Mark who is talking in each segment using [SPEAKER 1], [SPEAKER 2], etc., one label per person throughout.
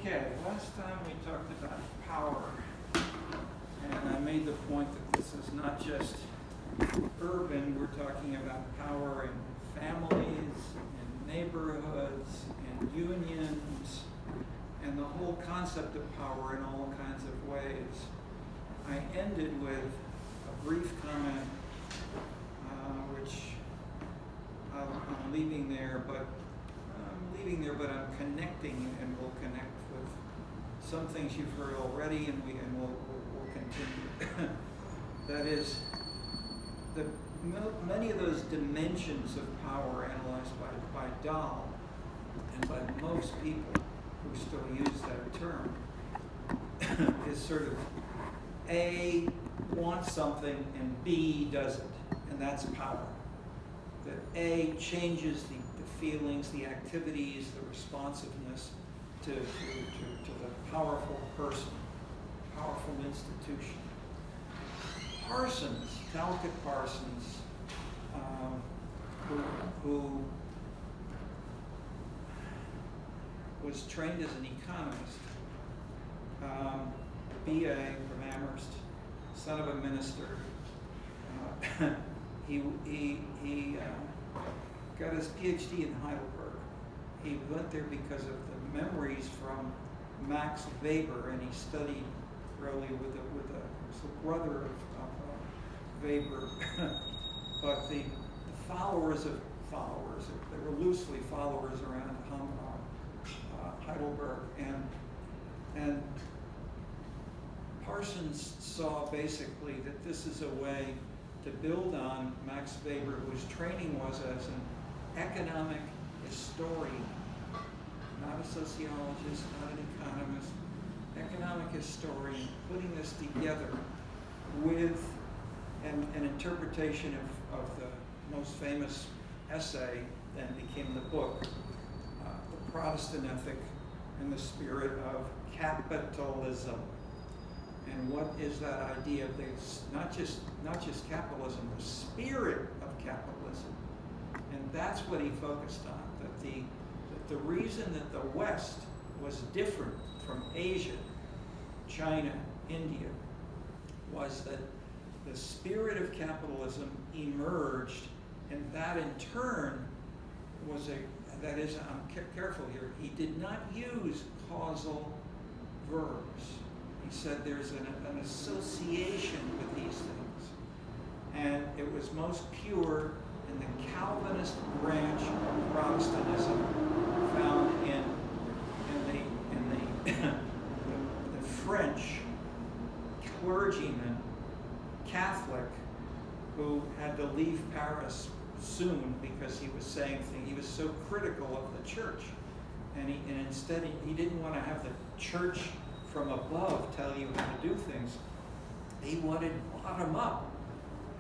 [SPEAKER 1] Okay, last time we talked about power, and I made the point that this is not just urban, we're talking about power in families, in neighborhoods, in unions, and the whole concept of power in all kinds of ways. I ended with a brief comment, which I'm leaving there, but I'm connecting, and we'll connect with some things you've heard already, and we'll continue. That is, many of those dimensions of power analyzed by Dahl and by most people who still use that term is sort of A wants something and B doesn't, and that's power. That A changes the feelings, the activities, the responsiveness to the powerful person, powerful institution. Parsons, Talcott Parsons, who was trained as an economist, BA from Amherst, son of a minister. He got his PhD in Heidelberg. He went there because of the memories from Max Weber, and he studied really with the brother of Weber. But the followers, they were loosely followers around Heidelberg, and Parsons saw basically that this is a way to build on Max Weber, whose training was as an economic historian, not a sociologist, not an economist, economic historian, putting this together with an interpretation of the most famous essay that became the book, The Protestant Ethic and the Spirit of Capitalism. And what is that idea of this? Not just capitalism, the spirit of capitalism. And that's what he focused on, that the reason that the West was different from Asia, China, India, was that the spirit of capitalism emerged, and that in turn was I'm careful here, he did not use causal verbs. He said there's an association with these things. And it was most pure in the Calvinist branch of Protestantism found in the French clergyman, Catholic, who had to leave Paris soon because he was saying things. He was so critical of the church. And instead he didn't want to have the church from above tell you how to do things. He wanted bottom up.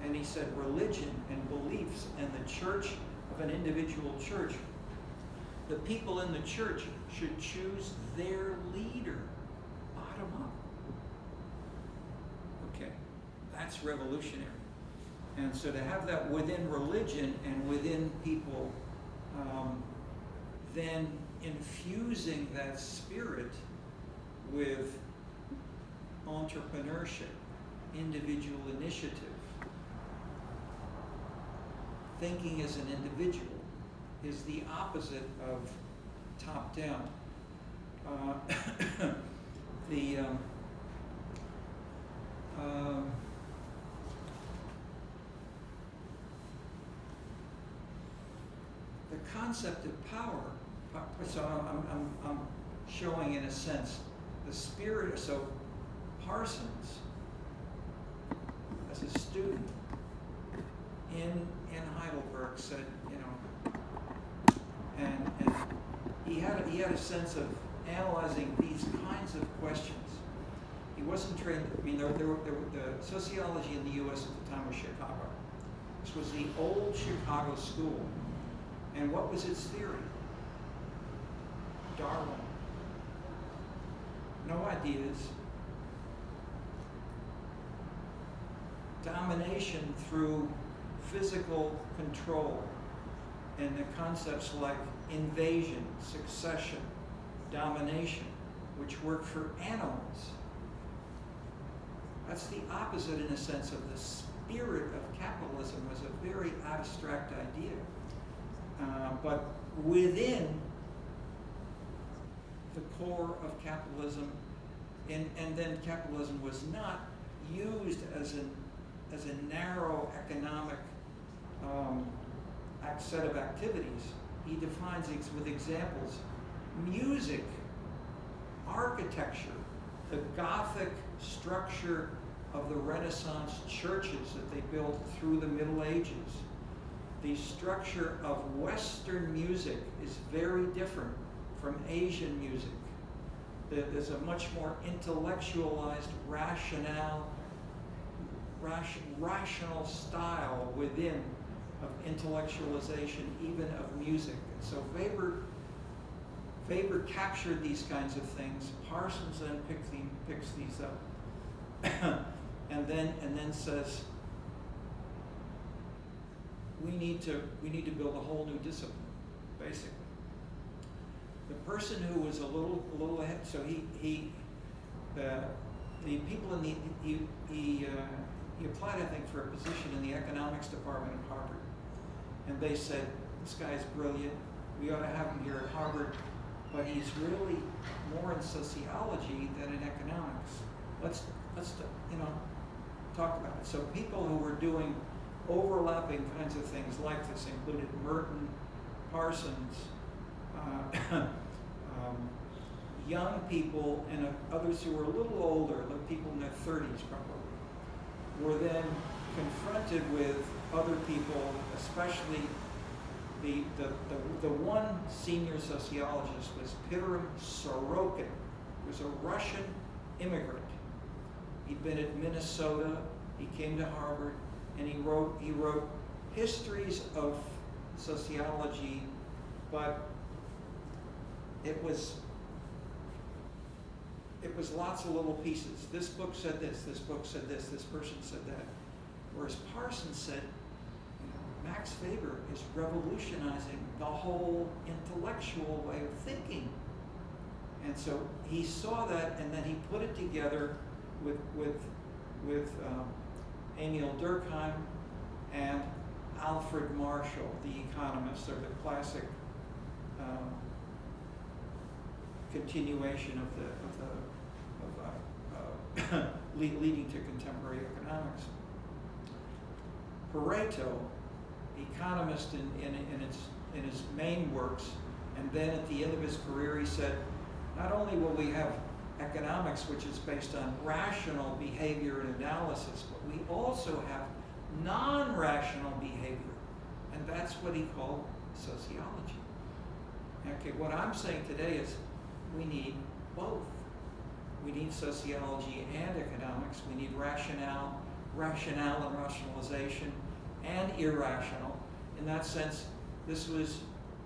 [SPEAKER 1] And he said religion and beliefs and the church of an individual church, the people in the church should choose their leader, bottom up. Okay, that's revolutionary. And so to have that within religion and within people, then infusing that spirit with entrepreneurship, individual initiative, thinking as an individual, is the opposite of top-down. The concept of power, so I'm showing in a sense the spirit. So Parsons, as a student in Heidelberg, said, and he had a sense of analyzing these kinds of questions. He wasn't trained. I mean, the sociology in the U.S. at the time was Chicago. This was the old Chicago school, and what was its theory? Darwin. No ideas. Domination through physical control, and the concepts like invasion, succession, domination which work for animals. That's the opposite, in a sense, of the spirit of capitalism. Was a very abstract idea. But within the core of capitalism, and then capitalism was not used as a narrow economic set of activities. He defines it with examples: music, architecture, the Gothic structure of the Renaissance churches that they built through the Middle Ages. The structure of Western music is very different from Asian music. There's a much more intellectualized, rational style within of intellectualization, even of music. And so Weber captured these kinds of things. Parsons then picks these up, and then says, we need to build a whole new discipline, basically. The person who was a little ahead, so the people in he applied, I think, for a position in the economics department at Harvard, and they said, this guy's brilliant, we ought to have him here at Harvard, but he's really more in sociology than in economics. Let's talk about it. So people who were doing overlapping kinds of things like this included Merton, Parsons, young people, and others who were a little older, like people in their 30s probably, were then confronted with other people, especially the one senior sociologist was Piotr Sorokin, who was a Russian immigrant. He'd been at Minnesota, he came to Harvard, and he wrote histories of sociology, but it was lots of little pieces. This book said this book said this person said that. Whereas Parsons said, Max Weber is revolutionizing the whole intellectual way of thinking. And so he saw that, and then he put it together with Emil Durkheim and Alfred Marshall, the economist, or the classic continuation leading to contemporary economics. Pareto, economist in his main works, and then at the end of his career he said, not only will we have economics which is based on rational behavior and analysis, but we also have non-rational behavior, and that's what he called sociology. Okay, what I'm saying today is we need both. We need sociology and economics. We need rationale and rationalization, and irrational. In that sense, this was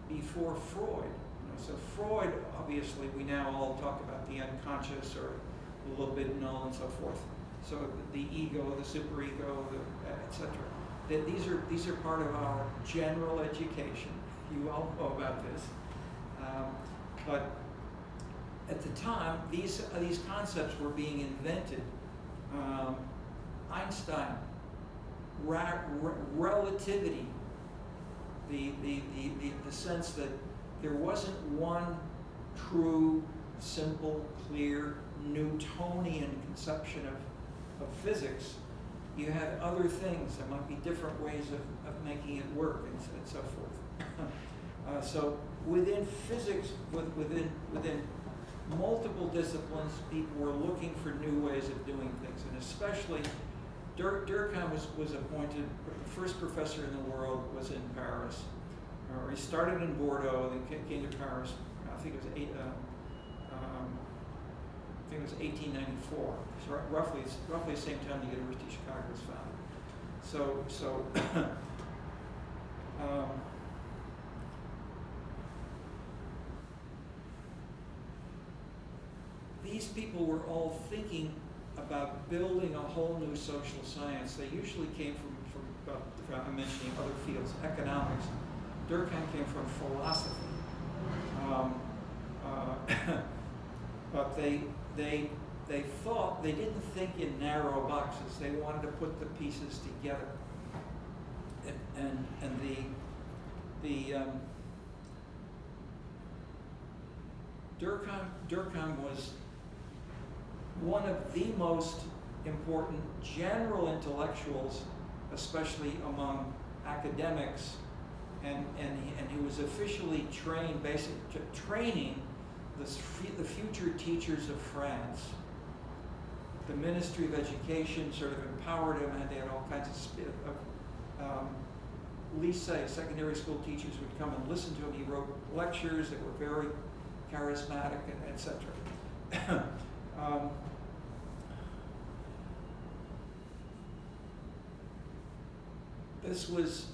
[SPEAKER 1] before Freud. So Freud, obviously, we now all talk about the unconscious or the libidinal and so forth. So the ego, the superego, etc. These are part of our general education. You all know about this. But at the time, these concepts were being invented. Einstein, relativity, the sense that there wasn't one true, simple, clear, Newtonian conception of physics. You had other things. There might be different ways of making it work, and so forth. So within physics, within multiple disciplines, people were looking for new ways of doing things, and especially Durkheim was appointed, the first professor in the world was in Paris. He started in Bordeaux, then came to Paris. I think it was 1894. So roughly the same time the University of Chicago was founded. So these people were all thinking about building a whole new social science. They usually came from I'm mentioning other fields, economics. Durkheim came from philosophy. but they thought, they didn't think in narrow boxes. They wanted to put the pieces together. And Durkheim was one of the most important general intellectuals, especially among academics, and he was officially trained, training the future teachers of France. The Ministry of Education sort of empowered him, and they had all kinds of lycée, secondary school teachers would come and listen to him. He wrote lectures that were very charismatic, and etc. This was,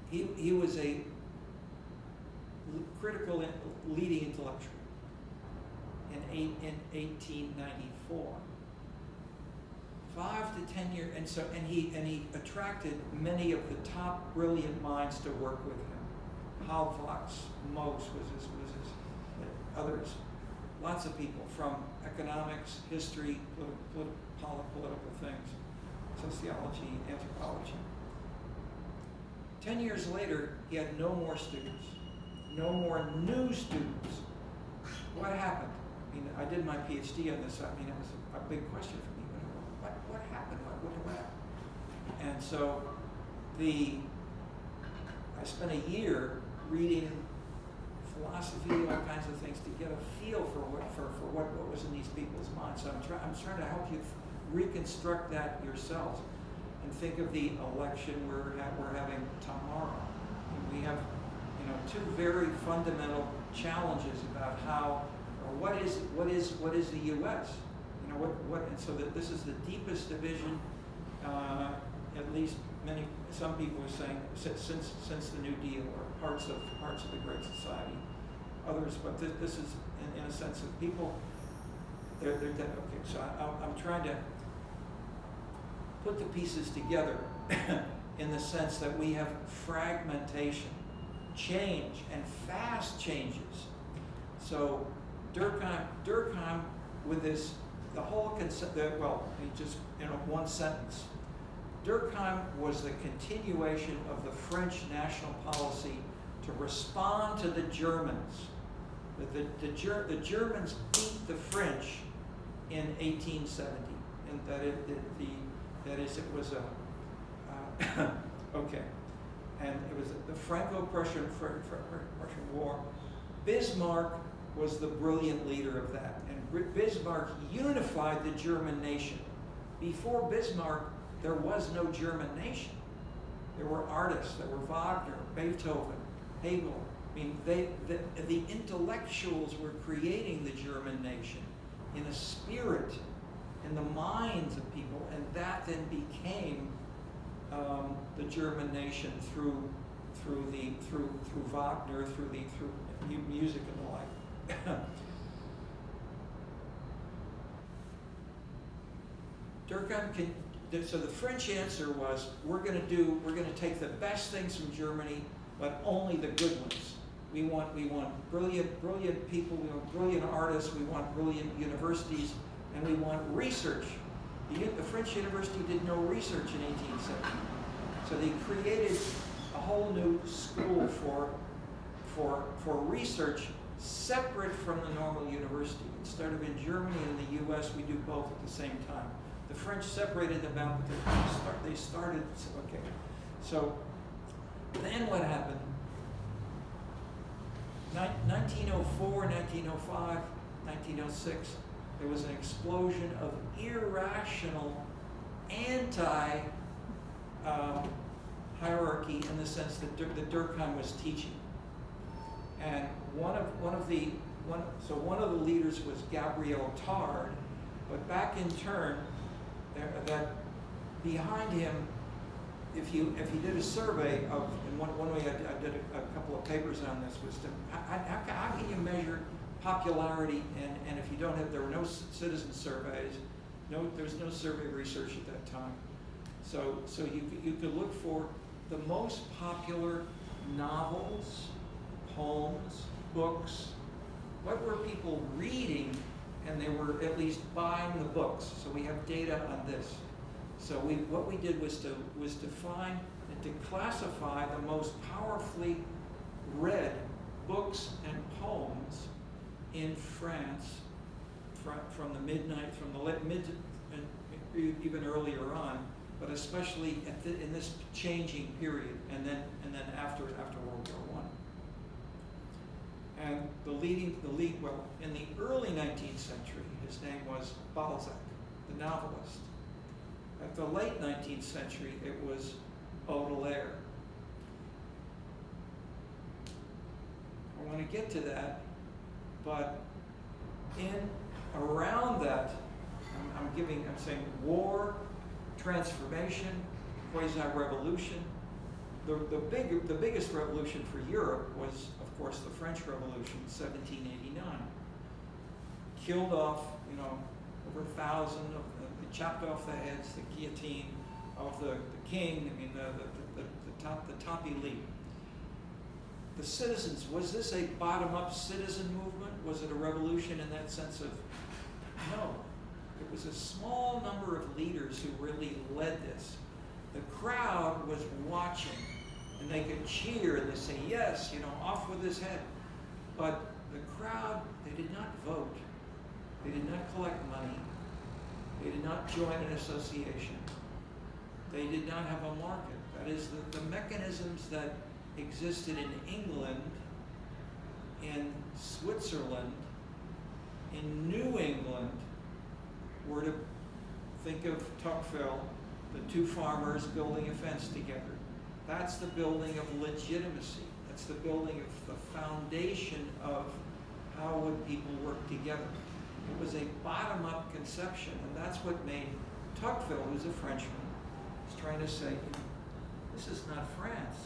[SPEAKER 1] he was a critical leading intellectual in 1894. 5 to 10 years, and he attracted many of the top brilliant minds to work with him. Wildavsky, Mose was his others, lots of people from economics, history, political things, sociology, anthropology. 10 years later, he had no more students, no more new students. What happened? I mean, I did my PhD on this. I mean, it was a big question for me. What happened? What happened? And so I spent a year reading philosophy, all kinds of things, to get a feel for what was in these people's minds. So I'm trying to help you reconstruct that yourselves and think of the election we're having tomorrow. And we have, two very fundamental challenges about how, or what is the U.S. And so that this is the deepest division, at least some people are saying since the New Deal, or parts of the Great Society. Others, but this is in a sense of people. They're dead. Okay, so I'm trying to put the pieces together in the sense that we have fragmentation, change, and fast changes. So Durkheim with this, the whole concept. Just one sentence. Durkheim was the continuation of the French national policy to respond to the Germans. The Germans beat the French in 1870, and it was okay, and it was the Franco-Prussian War. Bismarck was the brilliant leader of that, and Bismarck unified the German nation. Before Bismarck, there was no German nation. There were artists. There were Wagner, Beethoven, Hegel. I mean, the intellectuals were creating the German nation in a spirit, in the minds of people, and that then became the German nation through Wagner, through music and the like. Durkheim so the French answer was, we're going to take the best things from Germany, but only the good ones. We want brilliant people, we want brilliant artists, we want brilliant universities, and we want research. The French university did no research in 1870. So they created a whole new school for research separate from the normal university. Instead of in Germany and in the US, we do both at the same time. The French separated them out, but they started, okay. So then what happened? 1904, 1905, 1906, there was an explosion of irrational hierarchy in the sense that Durkheim was teaching. And one of the leaders was Gabriel Tard, but back in turn, that behind him, if you did a survey of, and one way I did a couple of papers on this was to, how can you measure popularity, and if you don't have, there were no citizen surveys, there's no survey research at that time. So you could look for the most popular novels, poems, books, what were people reading, and they were at least buying the books. So we have data on this. So what we did was to find and to classify the most powerfully read books and poems in France from the mid and even earlier on, but especially in this changing period, and then after World War I. And in the early 19th century, his name was Balzac, the novelist. At the late 19th century, it was Beaudelaire. I want to get to that, but around that, I'm saying war, transformation, quasi-revolution. The biggest revolution for Europe was, of course, the French Revolution, 1789. Killed off, over 1,000 they chopped off the heads, the guillotine of the king. I mean, the top elite. The citizens, was this a bottom-up citizen movement? Was it a revolution in that sense of, no. It was a small number of leaders who really led this. The crowd was watching, and they could cheer and they say, yes, off with his head. But the crowd, they did not vote. They did not collect money. They did not join an association. They did not have a market. That is, the mechanisms that existed in England, in Switzerland, in New England, were to think of Tocqueville, the two farmers building a fence together. That's the building of legitimacy. That's the building of the foundation of how would people work together. It was a bottom-up conception, and that's what made Tocqueville, who's a Frenchman, is trying to say, this is not France.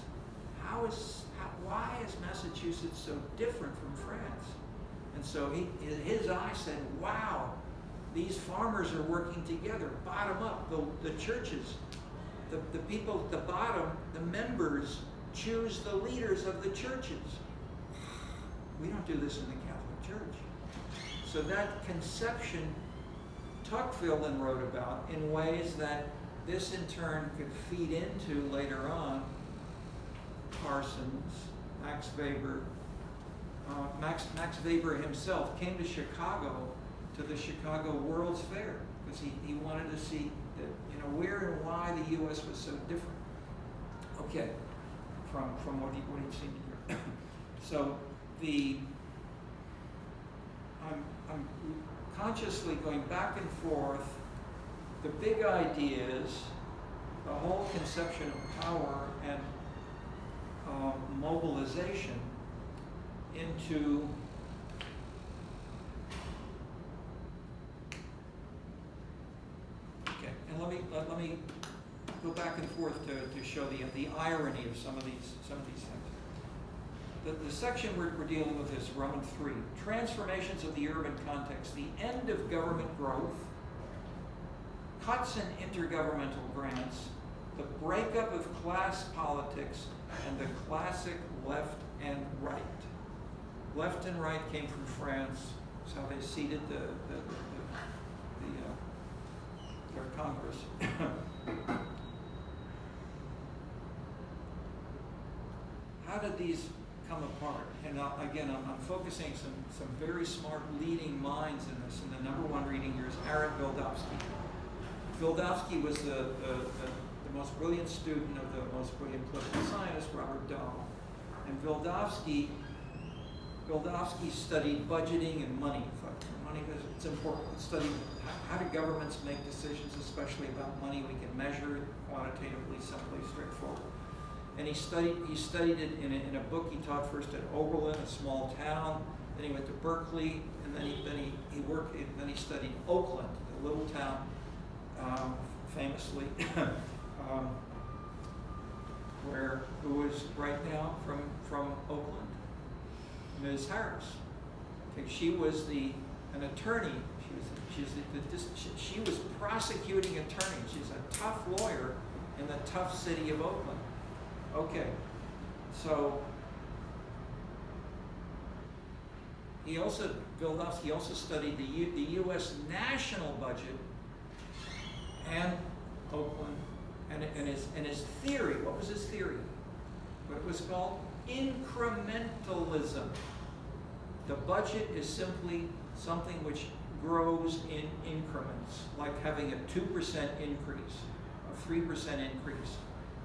[SPEAKER 1] Why is Massachusetts so different from France? And so his eye said, wow, these farmers are working together, bottom up. The churches, the people at the bottom, the members, choose the leaders of the churches. We don't do this in the Catholic Church. So that conception, Tocqueville then wrote about in ways that this in turn could feed into later on Parsons, Max Weber. Max Weber himself came to Chicago, to the Chicago World's Fair, because he wanted to see that, where and why the U.S. was so different. Okay, from what he'd seen here. So I'm consciously going back and forth. The big ideas, the whole conception of power and mobilization into let me go back and forth to show the irony of some of these things. The section we're dealing with is Roman 3, transformations of the urban context, the end of government growth, cuts in intergovernmental grants, the breakup of class politics, and the classic left and right. Left and right came from France. It's how they seated their Congress. How did these come apart? And again, I'm focusing some very smart leading minds in this. And the number one reading here is Aaron Wildavsky. Wildavsky was the most brilliant student of the most brilliant political scientist, Robert Dahl. And Wildavsky studied budgeting and money. Money, it's important. Studied how do governments make decisions, especially about money. We can measure it quantitatively, simply, straightforward. And he studied it in a book. He taught first at Oberlin, a small town. Then he went to Berkeley, and then he studied Oakland, a little town, famously, who is right now from Oakland, Ms. Harris. Okay, she was an attorney. She was prosecuting attorney. She's a tough lawyer in the tough city of Oakland. Okay, so Wildavsky also studied the U.S. national budget and Oakland, and his theory. What was his theory? What it was called? Incrementalism. The budget is simply something which grows in increments, like having a 2% increase, a 3% increase.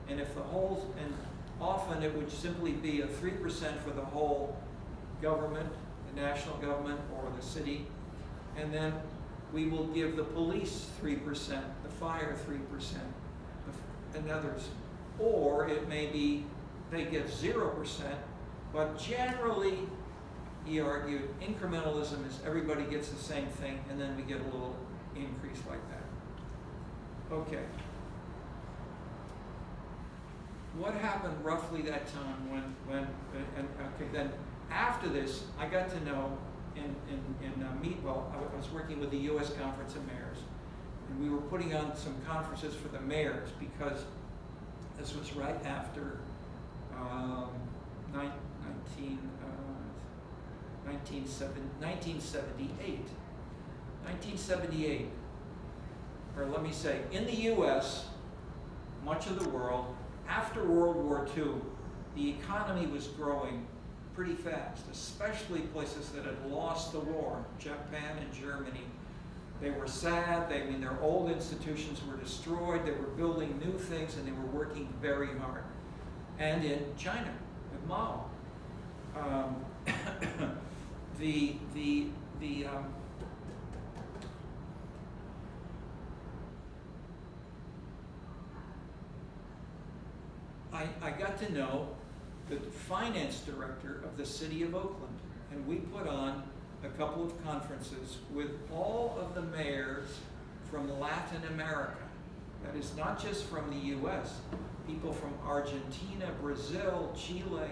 [SPEAKER 1] And if the whole, and often it would simply be a 3% for the whole government, the national government or the city, and then we will give the police 3%, the fire 3%, and others. Or it may be they get 0%, but generally, he argued, incrementalism is everybody gets the same thing, and then we get a little increase like that. Okay. What happened roughly that time then after this, I got to know I was working with the U.S. Conference of Mayors, and we were putting on some conferences for the mayors because this was right after 1978. 1978, or let me say, in the U.S., much of the world, after World War II, the economy was growing pretty fast, especially places that had lost the war, Japan and Germany. They were sad, their old institutions were destroyed, they were building new things, and they were working very hard. And in China, with Mao. I got to know the finance director of the city of Oakland, and we put on a couple of conferences with all of the mayors from Latin America. That is not just from the U.S. People from Argentina, Brazil, Chile.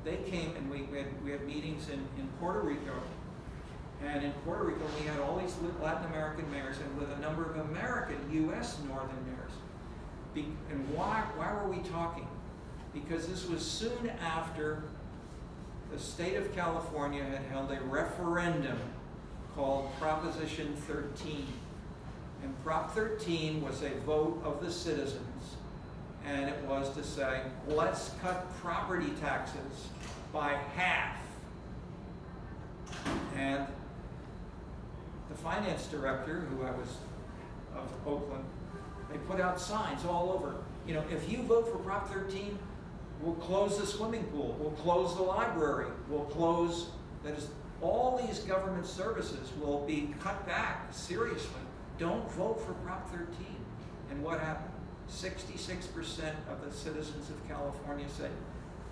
[SPEAKER 1] They came, and we had meetings in Puerto Rico. And in Puerto Rico, we had all these Latin American mayors and with a number of American, U.S. northern mayors. And why were we talking? Because this was soon after the state of California had held a referendum called Proposition 13. And Prop 13 was a vote of the citizens, and it was to say, let's cut property taxes by half. And the finance director, who I was of Oakland, they put out signs all over. If you vote for Prop 13, we'll close the swimming pool, we'll close the library, we'll close, that is, all these government services will be cut back seriously. Don't vote for Prop 13. And what happened? 66% of the citizens of California said,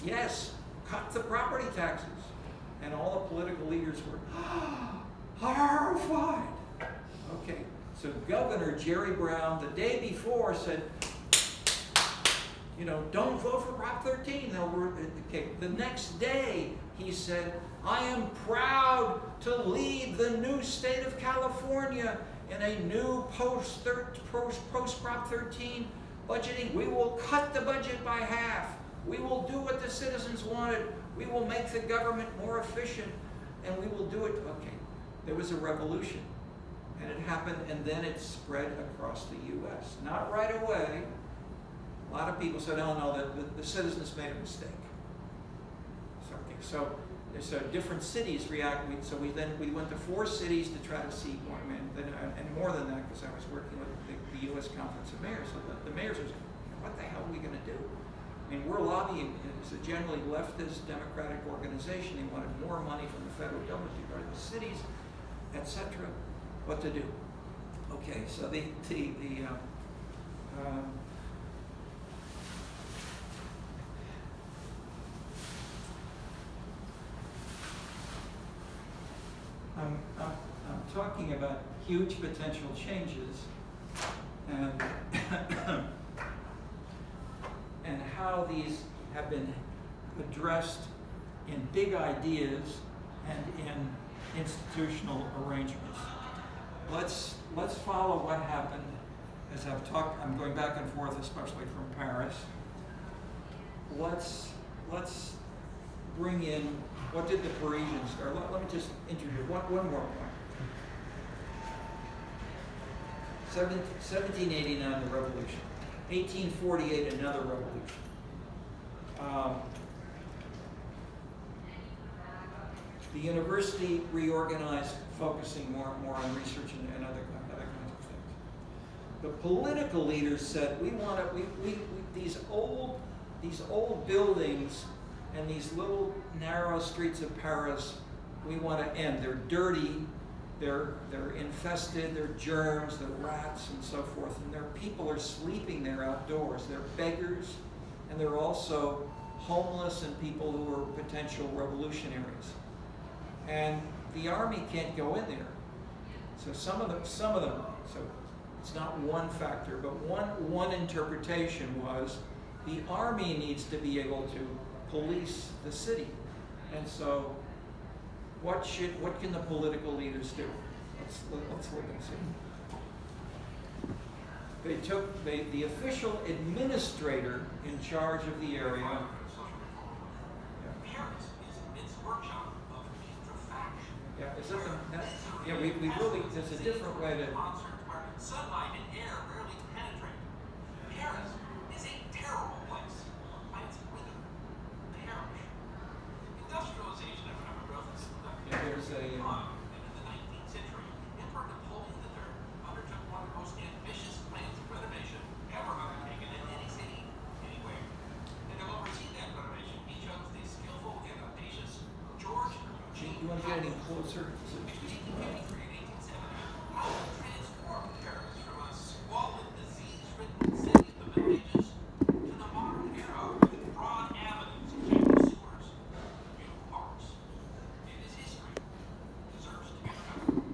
[SPEAKER 1] yes, cut the property taxes. And all the political leaders were horrified. Okay, so Governor Jerry Brown, the day before, said, don't vote for Prop 13. Okay. The next day, he said, I am proud to lead the new state of California in a new post-Prop 13 budgeting. We will cut the budget by half. We will do what the citizens wanted. We will make the government more efficient, and we will do it. Okay, there was a revolution, and it happened, and then it spread across the U.S. Not right away. A lot of people said, oh no, the citizens made a mistake. So different cities reacted. So we went to 4 cities to try to see more, and more than that, because I was working with the U.S. Conference of Mayors. So the mayors were saying, what the hell are we going to do? We're lobbying. It's a generally leftist democratic organization. They wanted more money from the federal government to go to the cities, etc. What to do? Okay, so I'm talking about huge potential changes and how these have been addressed in big ideas and in institutional arrangements. Let's follow what happened as I've talked. I'm going back and forth, especially from Paris. Let's bring in, what did the Parisians, or let me just introduce one more point. 1789, the revolution. 1848, another revolution. The university reorganized, focusing more and more on research and other kinds of things. The political leaders said, we want to, these old buildings and these little narrow streets of Paris, we want to end. They're dirty, they're infested, they're germs, they're rats and so forth, and their people are sleeping there outdoors. They're beggars, and they're also homeless and people who are potential revolutionaries. And the army can't go in there. So some of them, so it's not one factor, but one interpretation was the army needs to be able to police the city. And so what can the political leaders do? Let's look and see. The official administrator in charge of the area. Yeah, is that yeah, we really, there's a different way to.
[SPEAKER 2] Sunlight and air rarely penetrate. Paris is a terrible place. By its rhythm, perish. Industrialization and growth is
[SPEAKER 1] There's a.
[SPEAKER 2] in the 19th century, Emperor Napoleon III undertook one of the most ambitious plans of renovation ever undertaken in any city, anywhere. And to oversee that renovation, he chose the skillful and audacious George.
[SPEAKER 1] You want to get any closer?
[SPEAKER 2] Transformed Paris from a squalid, disease-ridden city of the Middle Ages to the modern era with broad avenues, effective sewers, beautiful parks. And its history deserves to be remembered.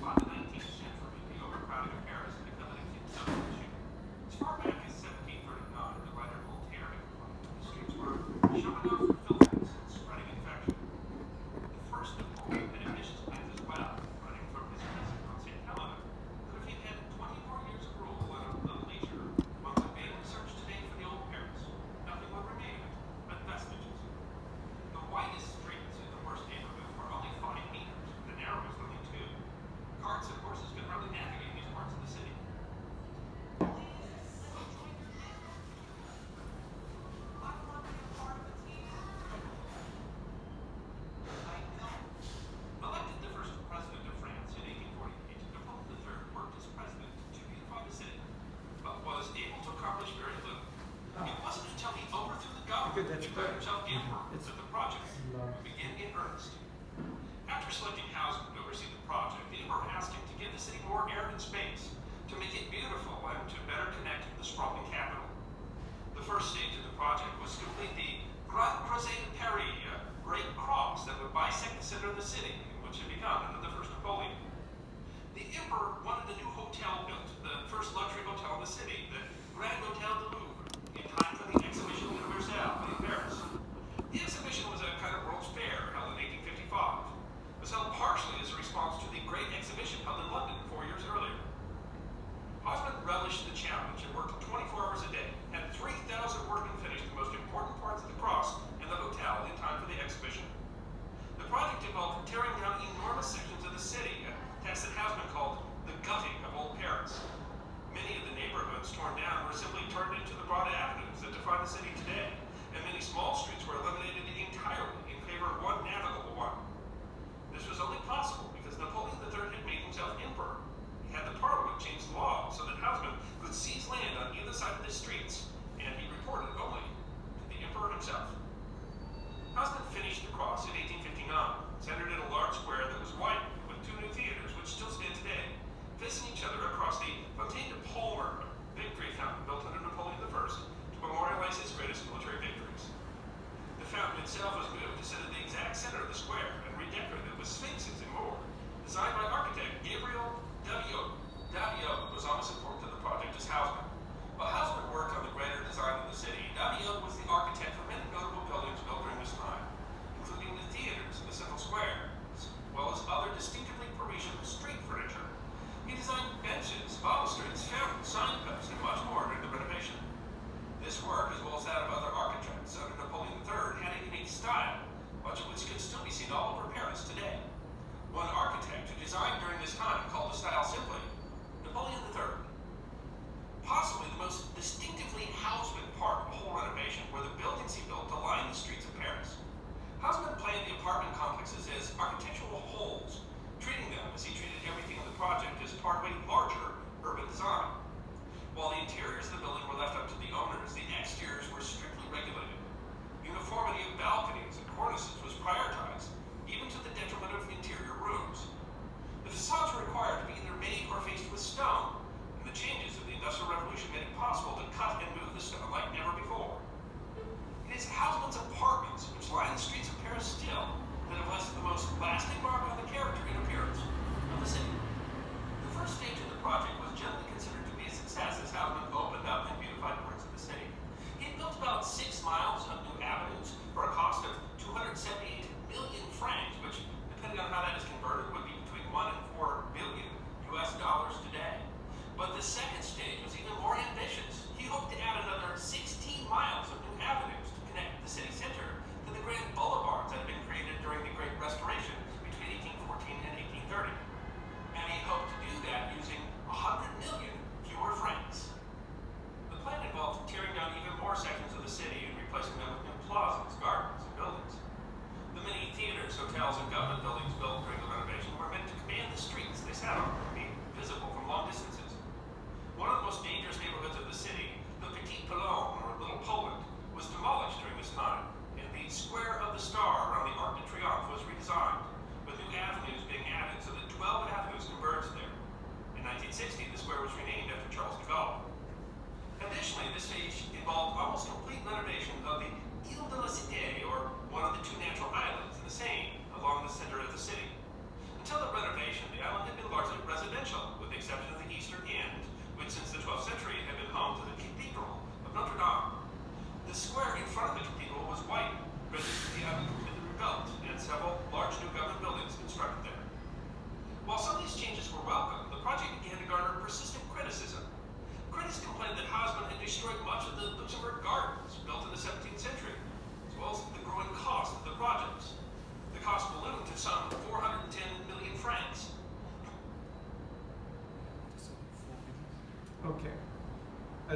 [SPEAKER 2] By the 19th century, the overcrowding of Paris had become an acute social issue. As far back as 1739, the writer Voltaire had complained that the streets were shut enough for filthiness and spreading infection. The first of all had ambitious plans as well, running from his prison on St. Helena. But if he'd had 20 more years of rule and leisure, one would be able to search today for the old Paris. Nothing would remain of it but vestiges. The widest streets in the worst neighborhood were only 5 meters, the narrowest only 2. Carts and horses could hardly navigate these parts of the city. Elected the first president of France in 1848, Napoleon III worked as president to beautify the city, but was able to accomplish very little. It wasn't until he overthrew the government and declared himself emperor that the project began in earnest. After selecting Hausen to oversee the project, the emperor asked him to give the city more air and space, to make it beautiful and to better connect the sprawling capital. The first stage of the project was to complete the Grand Croisée de Paris, a great cross that would bisect the center of the city, which had begun under the first Napoleon. The emperor wanted a new hotel built, the first luxury hotel in the city, the Grand Hotel de Louvre, in time for the Exhibition Universelle in Paris. The exhibition was a kind of World's Fair held in 1855. It was held partially as a response to the Great Exhibition held in London 4 years earlier. Hausen relished the challenge and worked 24 hours a day, had 3,000 workmen finish the most important parts of the cross and the hotel in time for the exhibition. The project involved tearing down enormous sections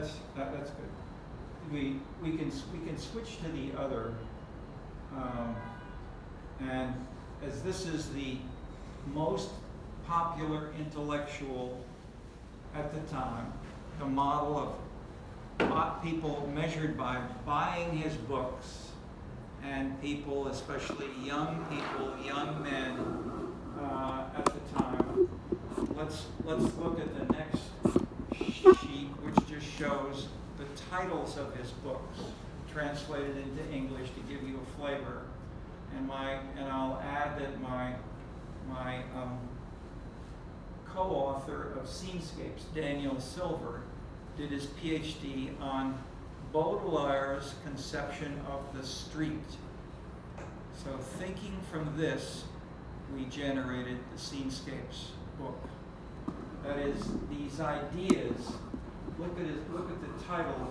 [SPEAKER 1] That's good. We can switch to the other, and as this is the most popular intellectual at the time, the model of people measured by buying his books, and people, especially young people, young men at the time. Let's look at the next sheet, which just shows the titles of his books translated into English to give you a flavor. And I'll add that my co-author of Scenescapes, Daniel Silver, did his PhD on Baudelaire's conception of the street. So thinking from this, we generated the Scenescapes book. That is, these ideas. Look at the title.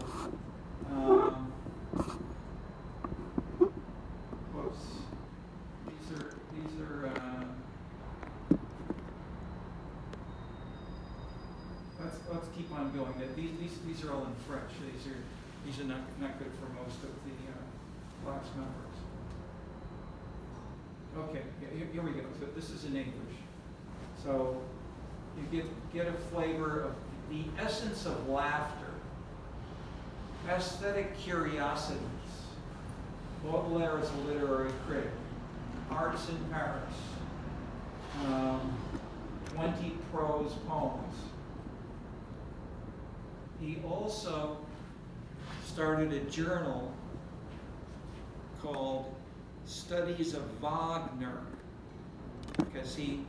[SPEAKER 1] Whoops. These are. Let's keep on going. These are all in French. These are not good for most of the class members. Okay, here we go. So this is in English. So you get a flavor of the essence of laughter, aesthetic curiosities. Baudelaire is a literary critic. Arts in Paris. 20 prose poems. He also started a journal called Studies of Wagner, because he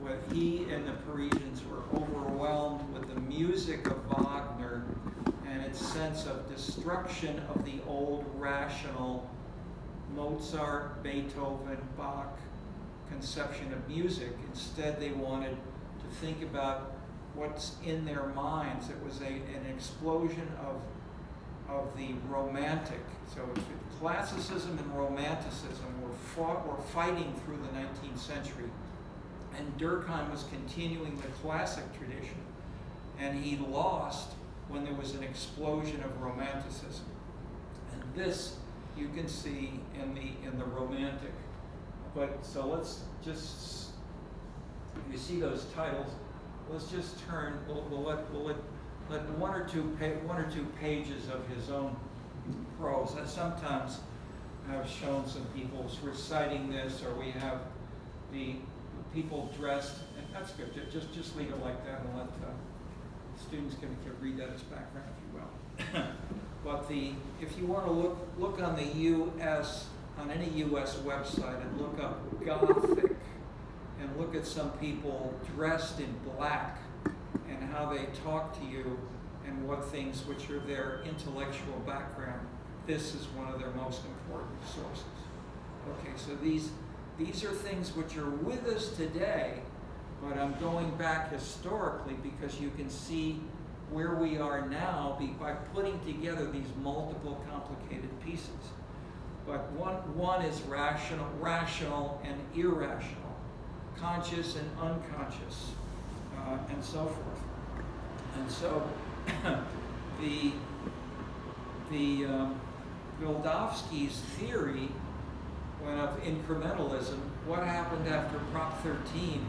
[SPEAKER 1] and the Parisians were overwhelmed with the music of Wagner and its sense of destruction of the old rational Mozart, Beethoven, Bach conception of music. Instead, they wanted to think about what's in their minds. It was an explosion of the romantic. So classicism and romanticism were fighting through the 19th century. And Durkheim was continuing the classic tradition. And he lost when there was an explosion of romanticism. And this you can see in the romantic. But so let's just, if you see those titles, let's just turn. We'll let one or two pages of his own prose. I sometimes have shown some people reciting this, or we have the people dressed, and that's good. Just leave it like that, and let students can read that as background, if you will. But if you want to look on the U.S. on any U.S. website and look up Gothic, and look at some people dressed in black and how they talk to you and what things which are their intellectual background, this is one of their most important sources. Okay, so these are things which are with us today, but I'm going back historically because you can see where we are now by putting together these multiple complicated pieces. But one is rational and irrational, conscious and unconscious, and so forth. And so the Wildavsky's theory of incrementalism, what happened after Prop 13,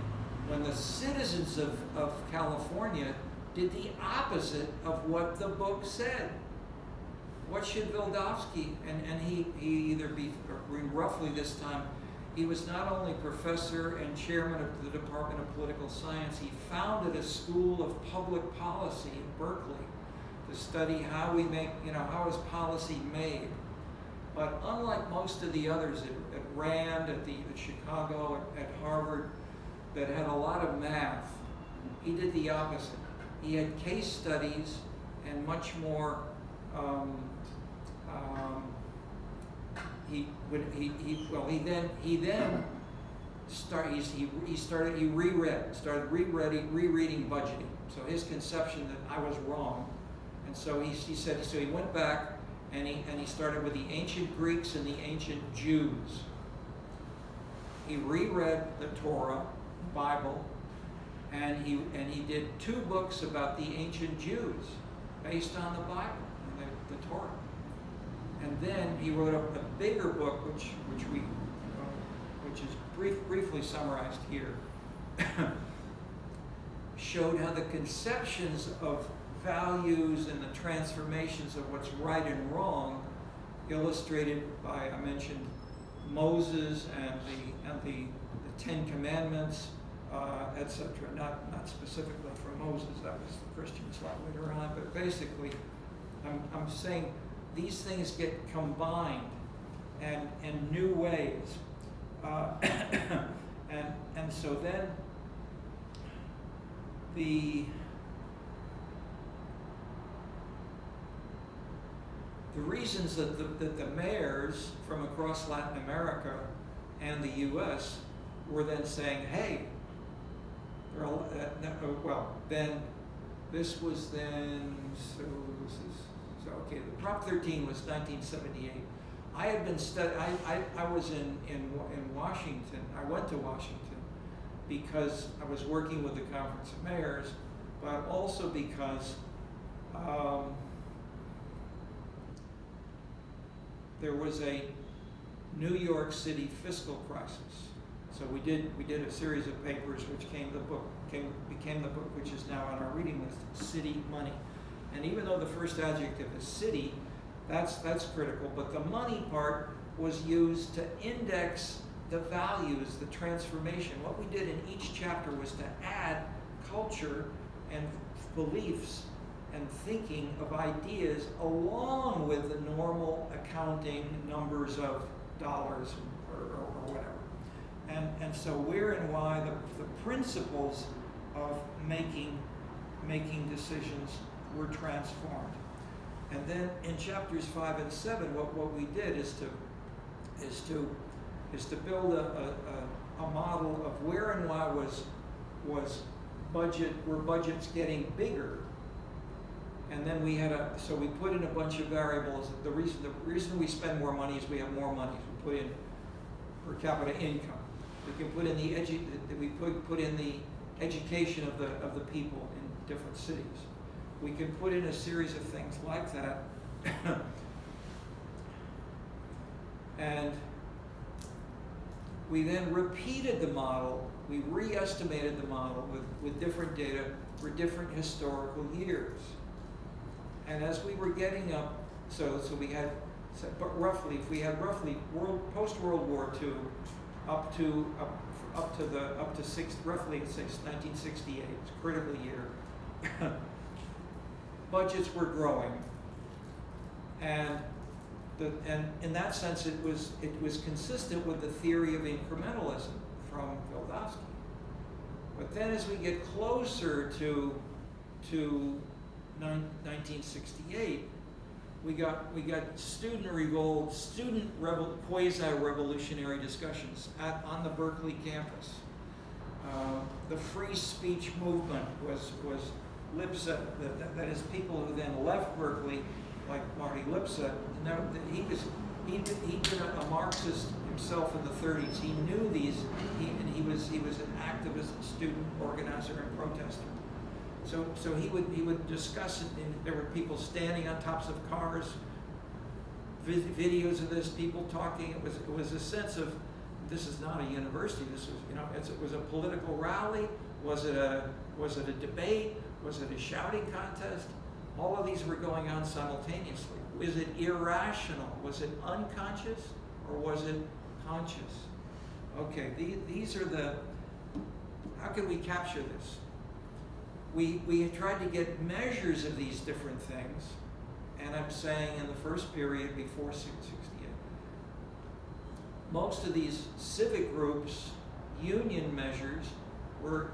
[SPEAKER 1] when the citizens of California did the opposite of what the book said. What should Wildavsky, and he either be roughly this time, he was not only professor and chairman of the Department of Political Science, he founded a school of public policy in Berkeley to study how we make, how is policy made. But unlike most of the others at Rand, at Chicago, at Harvard, that had a lot of math, he did the opposite. He had case studies and much more. He started rereading budgeting. So his conception that I was wrong, and so he said, so he went back and he started with the ancient Greeks and the ancient Jews. He reread the Torah, Bible, and he did 2 books about the ancient Jews. based on the Bible and the Torah. And then he wrote a bigger book, which is briefly summarized here, showed how the conceptions of values and the transformations of what's right and wrong, illustrated by, I mentioned, Moses and the Ten Commandments, etc. Not specifically for Moses, that was the Christians a lot later on, but basically, I'm saying these things get combined and in new ways, and so then the reasons that the mayors from across Latin America and the U.S. were then saying, hey, then this was then, so okay, the Prop 13 was 1978. I had been I was in Washington. I went to Washington because I was working with the Conference of Mayors, but also because there was a New York City fiscal crisis. So we did a series of papers which became the book which is now on our reading list, City Money. And even though the first adjective is city, that's critical, but the money part was used to index the values, the transformation. What we did in each chapter was to add culture and beliefs and thinking of ideas along with the normal accounting numbers of dollars or whatever. And so where and why the principles of making decisions were transformed. And then in chapters 5 and 7, what we did is to build a model of where and why were budgets getting bigger. And then we put in a bunch of variables. The reason we spend more money is we have more money. We put in per capita income. We can put in put in the education of the people in different cities. We can put in a series of things like that. And we then repeated the model. We re-estimated the model with different data for different historical years. And as we were getting up, so we had, but roughly, if we had roughly post-World War II up to roughly 1968, it's a critical year. Budgets were growing, and in that sense, it was consistent with the theory of incrementalism from Wildavsky. But then, as we get closer to 1968, we got student revolt, quasi-revolutionary discussions on the Berkeley campus. The free speech movement was Lipset, that is, people who then left Berkeley, like Marty Lipset. He did a Marxist himself in the 30s. He knew these, and he was an activist, student organizer, and protester. So he would discuss it, and there were people standing on tops of cars, videos of this, people talking. It was a sense of, this is not a university. This was, it was a political rally. Was it a debate? Was it a shouting contest? All of these were going on simultaneously. Was it irrational? Was it unconscious, or was it conscious? Okay, these are how can we capture this? We tried to get measures of these different things, and I'm saying in the first period before 668, most of these civic groups, union measures, were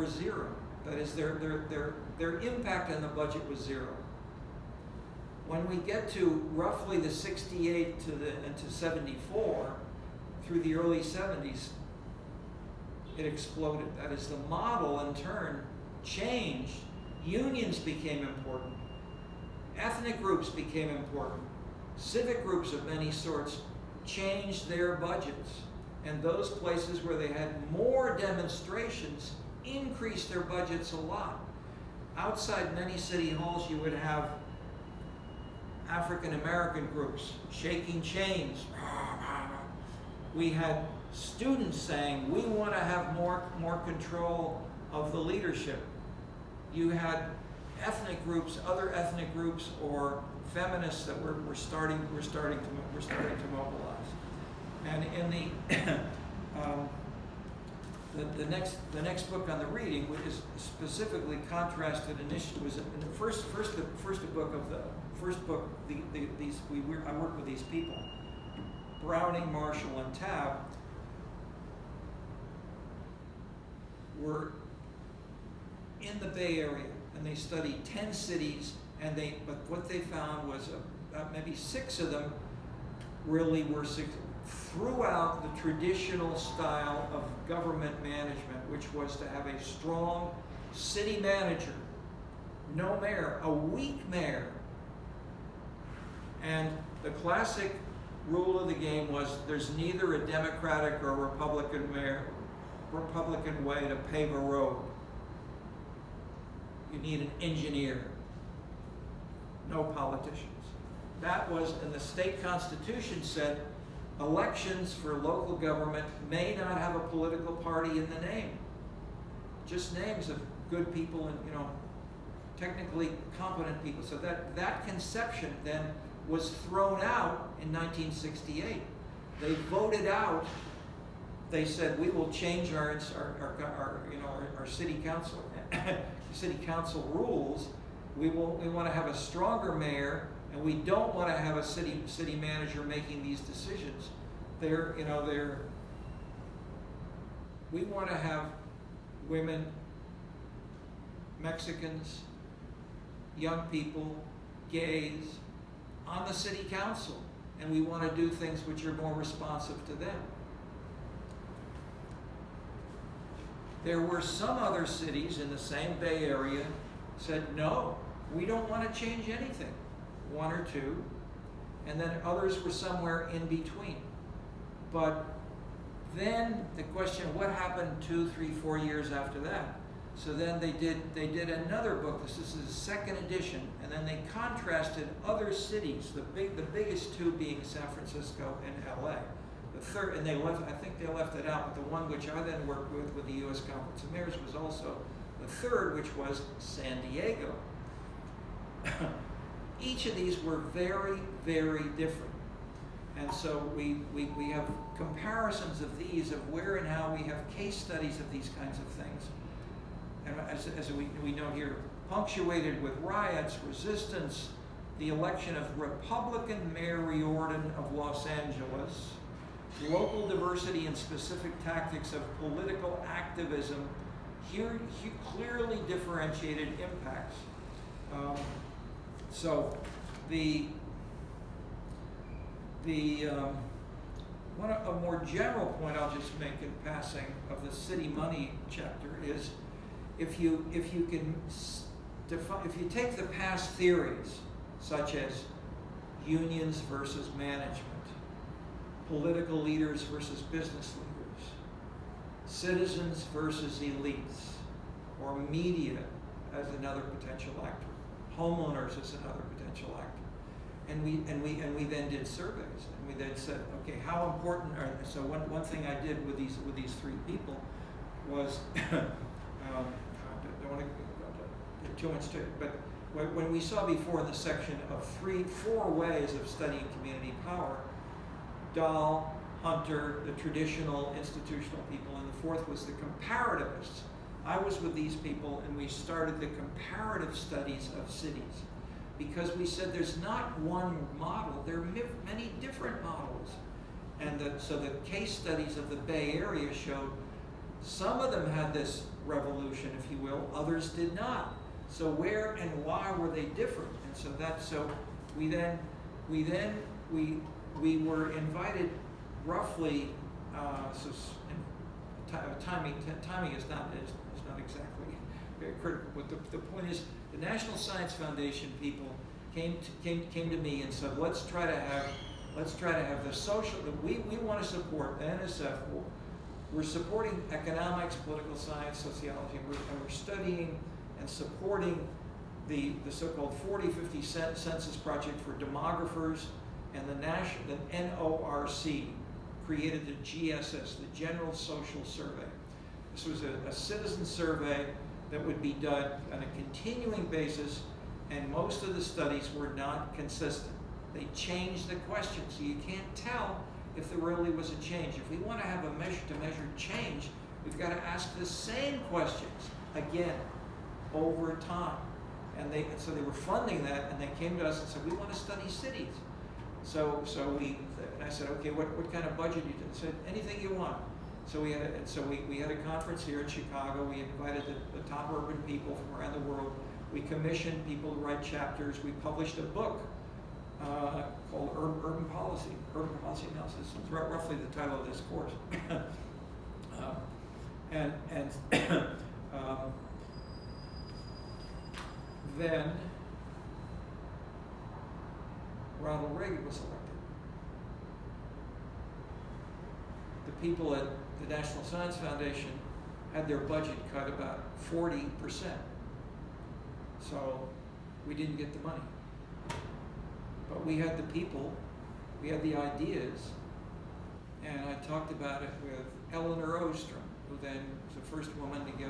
[SPEAKER 1] zero. That is, their impact on the budget was zero. When we get to roughly the 68 to 74, through the early 70s, it exploded. That is, the model in turn changed. Unions became important. Ethnic groups became important. Civic groups of many sorts changed their budgets. And those places where they had more demonstrations increased their budgets a lot. outside many city halls you would have African American groups shaking chains. We had students saying, we want to have more control of the leadership. You had ethnic groups, other ethnic groups, or feminists that were starting to mobilize. And in the next book on the reading, which is specifically contrasted initially, was in the first book. I worked with these people, Browning, Marshall, and Tabb, were in the Bay Area, and they studied 10 cities, but what they found was maybe 6 of them really were throughout the traditional style of government management, which was to have a strong city manager, no mayor, a weak mayor. And the classic rule of the game was there's neither a Democratic or Republican way to pave a road. You need an engineer, no politicians. That was, and the state constitution said, elections for local government may not have a political party in the name. Just names of good people and, technically competent people. So that conception then was thrown out in 1968. They voted out. They said, we will change our city council rules. We want to have a stronger mayor, and we don't want to have a city manager making these decisions. We want to have women, Mexicans, young people, gays on the city council, and we want to do things which are more responsive to them. There were some other cities in the same Bay Area said, no, we don't want to change anything. 1 or 2, and then others were somewhere in between. But then the question, what happened 2, 3, 4 years after that? So then they did another book. This is the second edition, and then they contrasted other cities. The biggest 2 being San Francisco and L.A. The third, and I think they left it out, but the one which I then worked with the U.S. Conference of Mayors was also the third, which was San Diego. Each of these were very, very different. And so we have comparisons of these, of where and how we have case studies of these kinds of things. And as we note here, punctuated with riots, resistance, the election of Republican Mayor Riordan of Los Angeles, local diversity and specific tactics of political activism, here clearly differentiated impacts. So a more general point I'll just make in passing of the city money chapter is, if you take the past theories such as unions versus management, political leaders versus business leaders, citizens versus elites, or media as another potential actor, homeowners as another potential actor. And we then did surveys, and we then said, okay, how important are, so one thing I did with these 3 people was, don't want to get too much to it, but when we saw before in the section of 4 ways of studying community power, Dahl, Hunter, the traditional institutional people, and the 4th was the comparativists. I was with these people, and we started the comparative studies of cities, because we said there's not one model, there are many different models. And so the case studies of the Bay Area showed some of them had this revolution, if you will, others did not. So where and why were they different? And so we were invited roughly, timing is not exactly very critical, but the point is, the National Science Foundation people came to me and said, let's try to have the social, we want to support the NSF. We're supporting economics, political science, sociology, and we're studying and supporting the so-called 40/50 census project for demographers, and the NORC created the GSS, the General Social Survey. This was a citizen survey that would be done on a continuing basis, and most of the studies were not consistent. They changed the questions, so you can't tell if there really was a change. If we want to have a measure change, we've got to ask the same questions again over time. And so they were funding that, and they came to us and said, we want to study cities. So I said, okay, what kind of budget do you do? They said, anything you want. So we had a conference here in Chicago. We invited the top urban people from around the world. We commissioned people to write chapters. We published a book called Urban Policy Analysis. It's roughly the title of this course. Then Ronald Reagan was elected. The people at the National Science Foundation had their budget cut about 40%. So we didn't get the money. But we had the people, we had the ideas, and I talked about it with Eleanor Ostrom, who then was the first woman to get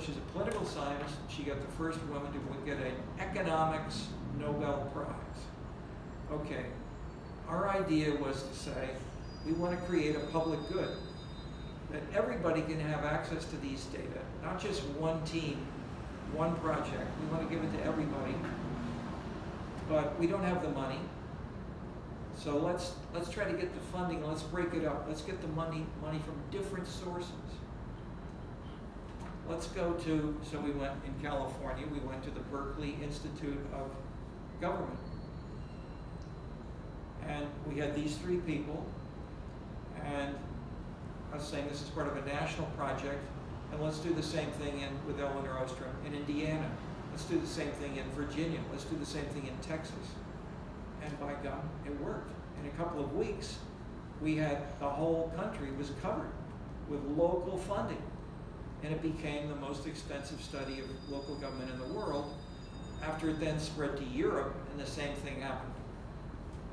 [SPEAKER 1] she's a political scientist. She got the first woman to get an economics Nobel Prize. Okay, our idea was to say, we want to create a public good, that everybody can have access to these data, not just one team, one project. We want to give it to everybody, but we don't have the money. So let's try to get the funding. Let's break it up. Let's get the money from different sources. Let's go to, so we went in California, we went to the Berkeley Institute of Government. And we had these three people, and I was saying this is part of a national project, and let's do the same thing with Eleanor Ostrom in Indiana. Let's do the same thing in Virginia. Let's do the same thing in Texas. And by God, it worked. In a couple of weeks, we had the whole country was covered with local funding. And it became the most extensive study of local government in the world. After it then spread to Europe, and the same thing happened.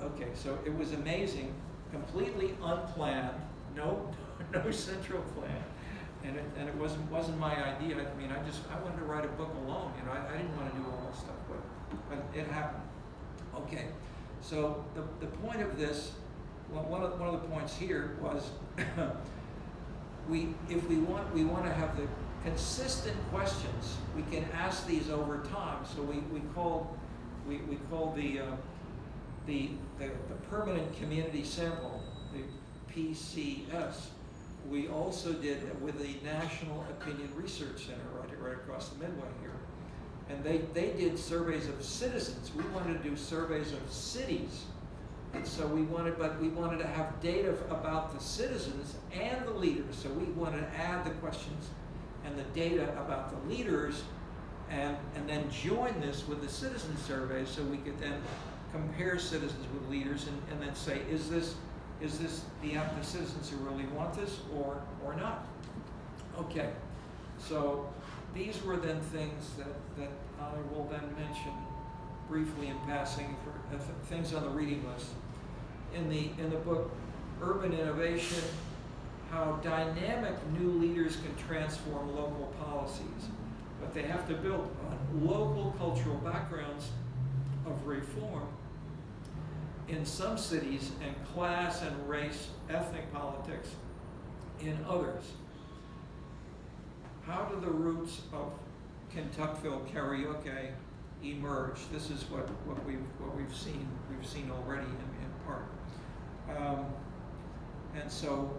[SPEAKER 1] Okay, so it was amazing, completely unplanned, no central plan, and it wasn't my idea. I mean, I wanted to write a book alone. You know, I didn't want to do all this stuff, but it happened. Okay, so the point of this, one of the points here was. If we want to have the consistent questions, we can ask these over time. So we called the permanent community sample, the PCS. We also did with the National Opinion Research Center right across the Midway here, and they did surveys of citizens. We wanted to do surveys of cities. And so we wanted to have data about the citizens and the leaders. So we wanted to add the questions and the data about the leaders, and then join this with the citizen survey, so we could then compare citizens with leaders, and then say, is this the citizens who really want this or not? Okay, so these were then things that I will then mention briefly in passing for things on the reading list. In the book, Urban Innovation, How Dynamic New Leaders Can Transform Local Policies, but they have to build on local cultural backgrounds of reform in some cities, and class and race, ethnic politics in others. How do the roots of Kentuckville karaoke emerge? This is what we've seen already in part. And so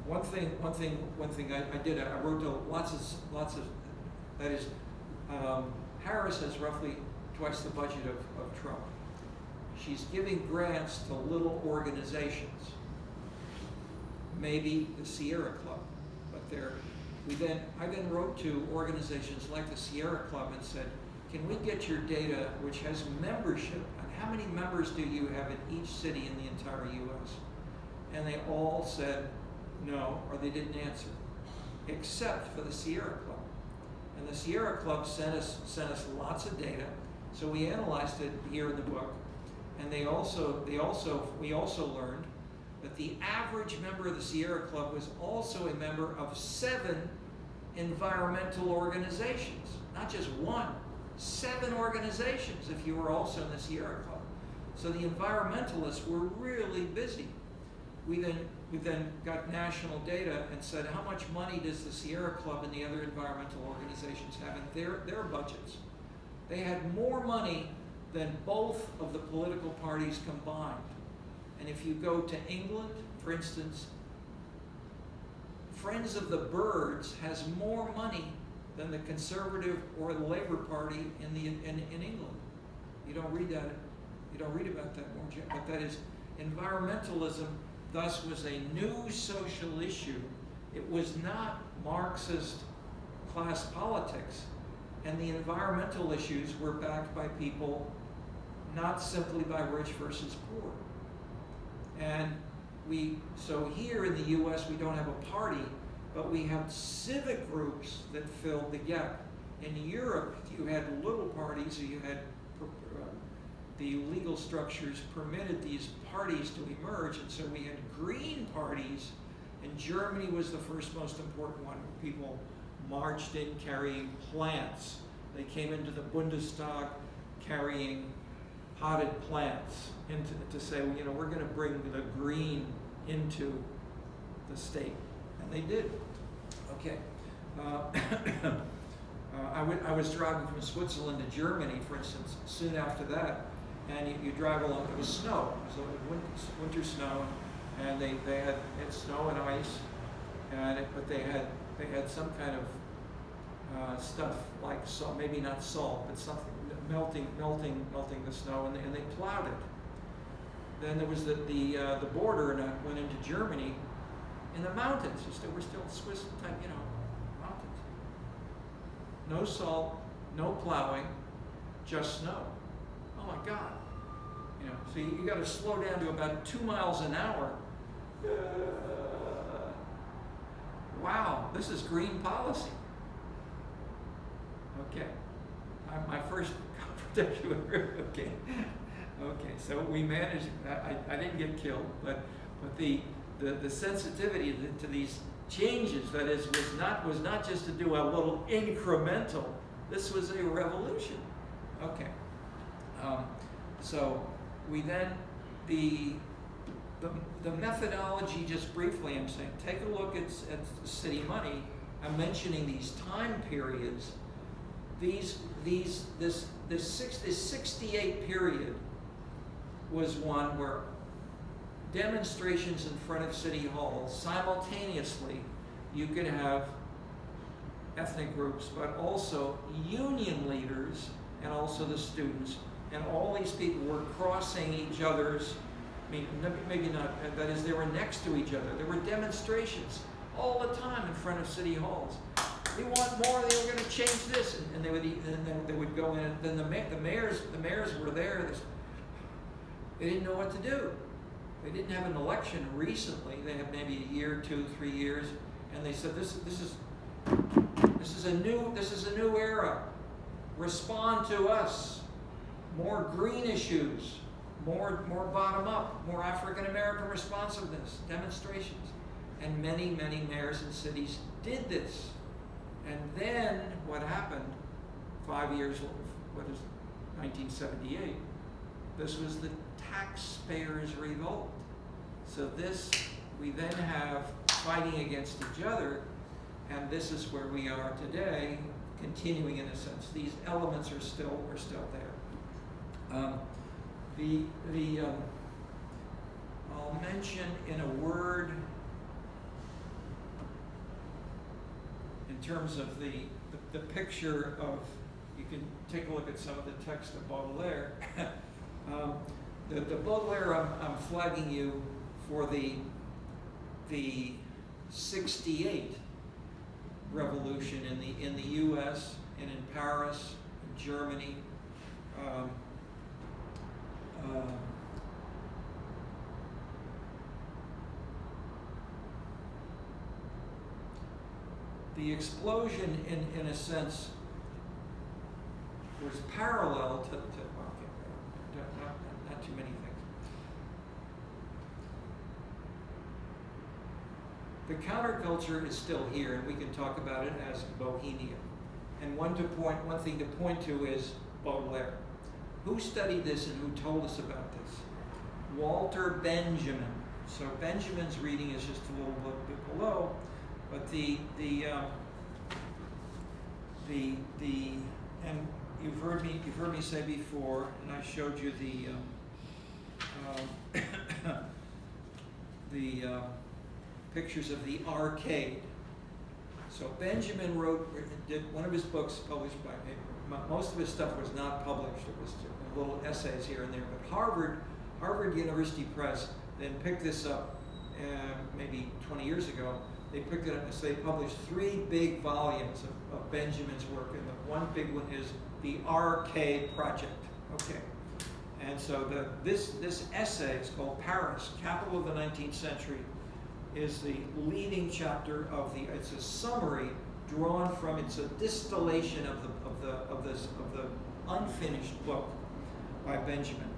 [SPEAKER 1] one thing I did, I wrote to lots of that is, Harris has roughly twice the budget of Trump. She's giving grants to little organizations, maybe the Sierra Club, but I then wrote to organizations like the Sierra Club and said, can we get your data, which has membership, and how many members do you have in each city in the entire U.S.? And they all said no, or they didn't answer, except for the Sierra Club. And the Sierra Club sent us lots of data, so we analyzed it here in the book. And we also learned that the average member of the Sierra Club was also a member of 7 environmental organizations, not just 1, 7 organizations if you were also in the Sierra Club. So the environmentalists were really busy. We then got national data and said, how much money does the Sierra Club and the other environmental organizations have in their budgets? They had more money than both of the political parties combined. And if you go to England, for instance, Friends of the Birds has more money than the Conservative or the Labour Party in England. You don't read that. You don't read about that more, but that is environmentalism. Thus, was a new social issue. It was not Marxist class politics, and the environmental issues were backed by people, not simply by rich versus poor. And so here in the U.S. we don't have a party, but we have civic groups that filled the gap. In Europe, you had little parties, or you had the legal structures permitted these parties to emerge, and so we had green parties, and Germany was the first most important one, where people marched in carrying plants. They came into the Bundestag carrying potted plants to say, well, you know, we're going to bring the green into the state. And they did. Okay. I was driving from Switzerland to Germany, for instance, soon after that, and you drive along, it was snow, so winter snow, and they had snow and ice, but they had some kind of stuff like salt, maybe not salt, but something melting the snow, and they plowed it. Then there was the border, and I went into Germany, in the mountains. There were still Swiss type, mountains. No salt, no plowing, just snow. Oh my God! So you got to slow down to about 2 miles an hour. Wow, this is green policy. Okay, my first confrontation with okay. Okay, so we managed. I didn't get killed, but the sensitivity to these changes, that is, was not just to do a little incremental. This was a revolution. Okay, so we then the methodology, just briefly, I'm saying, take a look at city money. I'm mentioning these time periods. This 68 period was one where demonstrations in front of city halls, simultaneously you could have ethnic groups, but also union leaders and also the students, and all these people were crossing each other's, maybe not, that is, they were next to each other. There were demonstrations all the time in front of city halls. We want more, they were going to change this, and then they would go in, and then the mayors were there. They didn't know what to do. They didn't have an election recently. They had maybe a year, 2, 3 years, and they said, this is a new era. Respond to us. More green issues, more bottom up, more African American responsiveness, demonstrations. And many, many mayors and cities did this. And then what happened 5 years, 1978, this was the taxpayers' revolt. So we then have fighting against each other, and this is where we are today, continuing in a sense. These elements are still there. I'll mention in a word, in terms of the picture of, you can take a look at some of the text of Beaudelaire. The Beaudelaire I'm flagging you for the 68 revolution in the U.S. and in Paris, in Germany. the explosion, in a sense, was parallel to okay, not too many things. The counterculture is still here, and we can talk about it as Bohemia. And one thing to point to is Beaudelaire. Who studied this and who told us about this? Walter Benjamin. So Benjamin's reading is just a little bit below, but and you've heard me say before, and I showed you the pictures of the arcade. So Benjamin did one of his books published by me. Most of his stuff was not published. It was little essays here and there. But Harvard University Press then picked this up maybe 20 years ago. They picked it up and so they published 3 big volumes of Benjamin's work. And the one big one is the Arcade Project. Okay. And so this essay is called Paris, Capital of the 19th Century, is the leading chapter of it's a summary drawn from, it's a distillation of the unfinished book by Benjamin.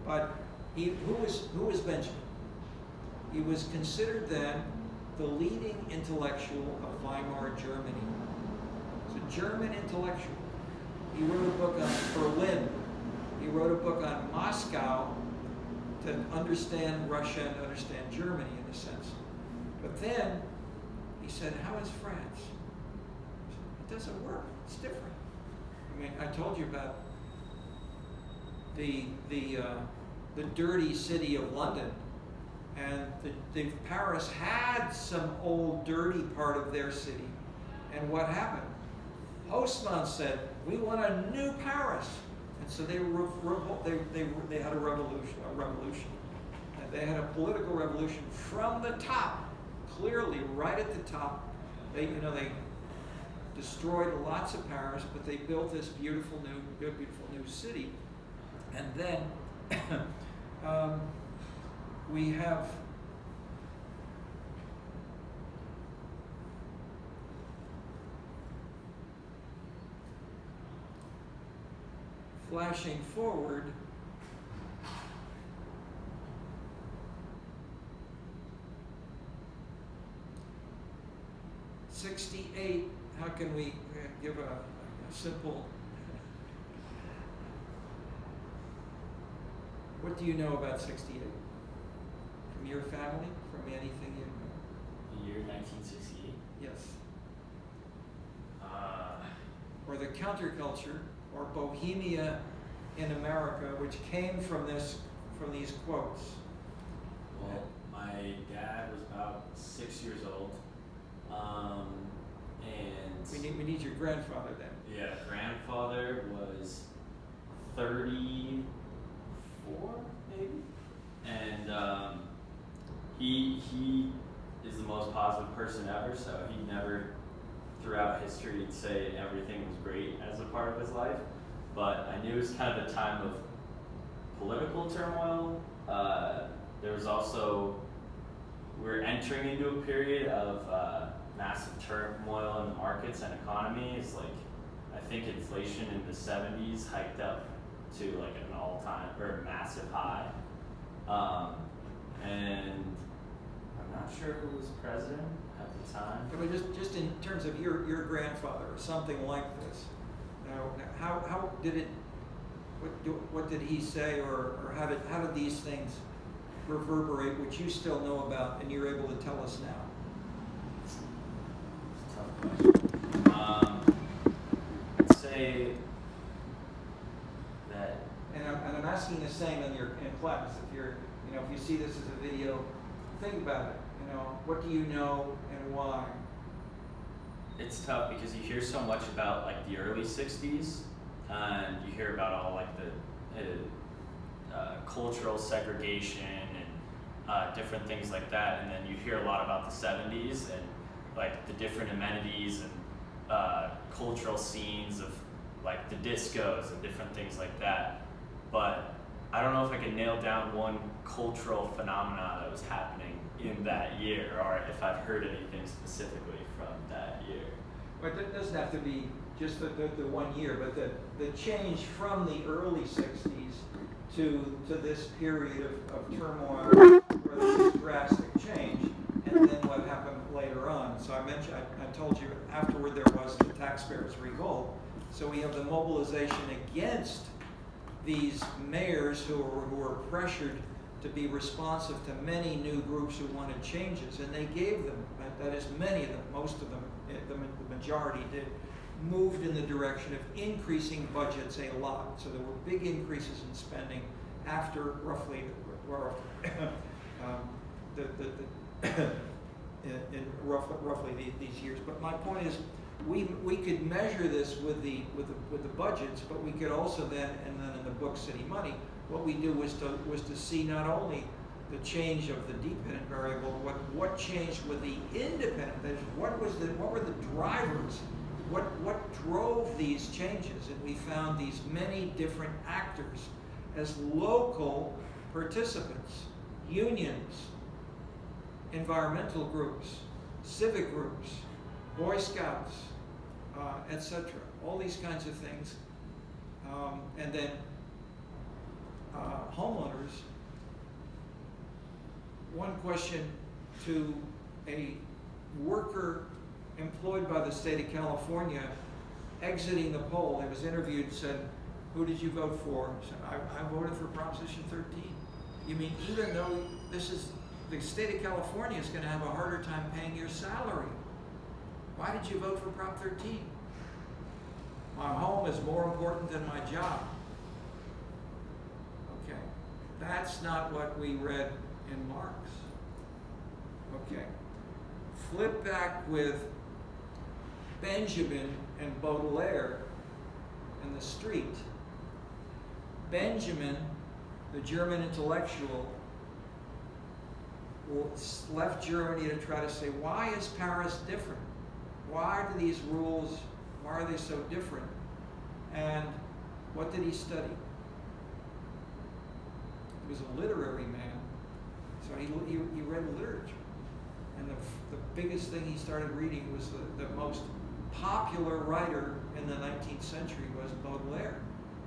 [SPEAKER 1] But who was Benjamin? He was considered then the leading intellectual of Weimar Germany. He's a German intellectual. He wrote a book on Berlin. He wrote a book on Moscow to understand Russia and understand Germany in a sense. But then he said, how is France? It doesn't work. It's different. I mean, I told you about the dirty city of London, and Paris had some old dirty part of their city. And what happened? Haussmann said, we want a new Paris. And so they had a revolution. And they had a political revolution from the top, clearly right at the top. They destroyed lots of Paris, but they built this beautiful new city. And then we have flashing forward. '68. How can we give a simple? What do you know about '68? From your family? From anything you know?
[SPEAKER 3] The year 1968?
[SPEAKER 1] Yes. Or the counterculture, or Bohemia in America, which came from these quotes.
[SPEAKER 3] Well, my dad was about 6 years old, and
[SPEAKER 1] we need your grandfather then.
[SPEAKER 3] yeah, grandfather was 34, maybe, and he is the most positive person ever. So he never, throughout history, would say everything was great as a part of his life. But I knew it was kind of a time of political turmoil. There was also, we're entering into a period of massive turmoil in the markets and economy. It's like, I think inflation in the 70s hiked up to like an all-time or massive high. And I'm not sure who was president at the time.
[SPEAKER 1] But just in terms of your grandfather or something like this, how did it? What did he say, or how did these things reverberate, which you still know about and you're able to tell us now?
[SPEAKER 3] It's a tough question. I'd say that.
[SPEAKER 1] And I'm asking the same in class. If you see this as a video, think about it. What do you know and why?
[SPEAKER 3] It's tough because you hear so much about like the early 60s, and you hear about all like the cultural segregation and different things like that, and then you hear a lot about the 70s and like the different amenities and cultural scenes of like the discos and different things like that. But I don't know if I can nail down one cultural phenomena that was happening in that year, or if I've heard anything specifically from that year.
[SPEAKER 1] But it doesn't have to be just the 1 year, but the change from the early 60s to this period of turmoil where there was drastic change, and then what happened later on. So I told you afterward there was the taxpayers' revolt. So we have the mobilization against these mayors who were pressured to be responsive to many new groups who wanted changes, and they gave them, that is many of them, most of them, the majority did, moved in the direction of increasing budgets a lot. So there were big increases in spending after roughly, these years. But my point is, we could measure this with the budgets, but we could also then in the book City Money, what we do was to see not only the change of the dependent variable, what changed with the independent. That is, what were the drivers? What drove these changes? And we found these many different actors as local participants, unions, environmental groups, civic groups, Boy Scouts, etc. All these kinds of things, and then homeowners. One question to a worker employed by the state of California exiting the poll. He was interviewed and said, "Who did you vote for?" He said, I voted for Proposition 13. You mean even though the state of California is going to have a harder time paying your salary? Why did you vote for Prop 13? My home is more important than my job. Okay, that's not what we read in Marx. Okay, flip back with Benjamin and Beaudelaire in the street. Benjamin, the German intellectual, left Germany to try to say, why is Paris different? Why do these rules, why are they so different? And what did he study? He was a literary man, so he read literature. And the biggest thing he started reading was the most popular writer in the 19th century was Beaudelaire.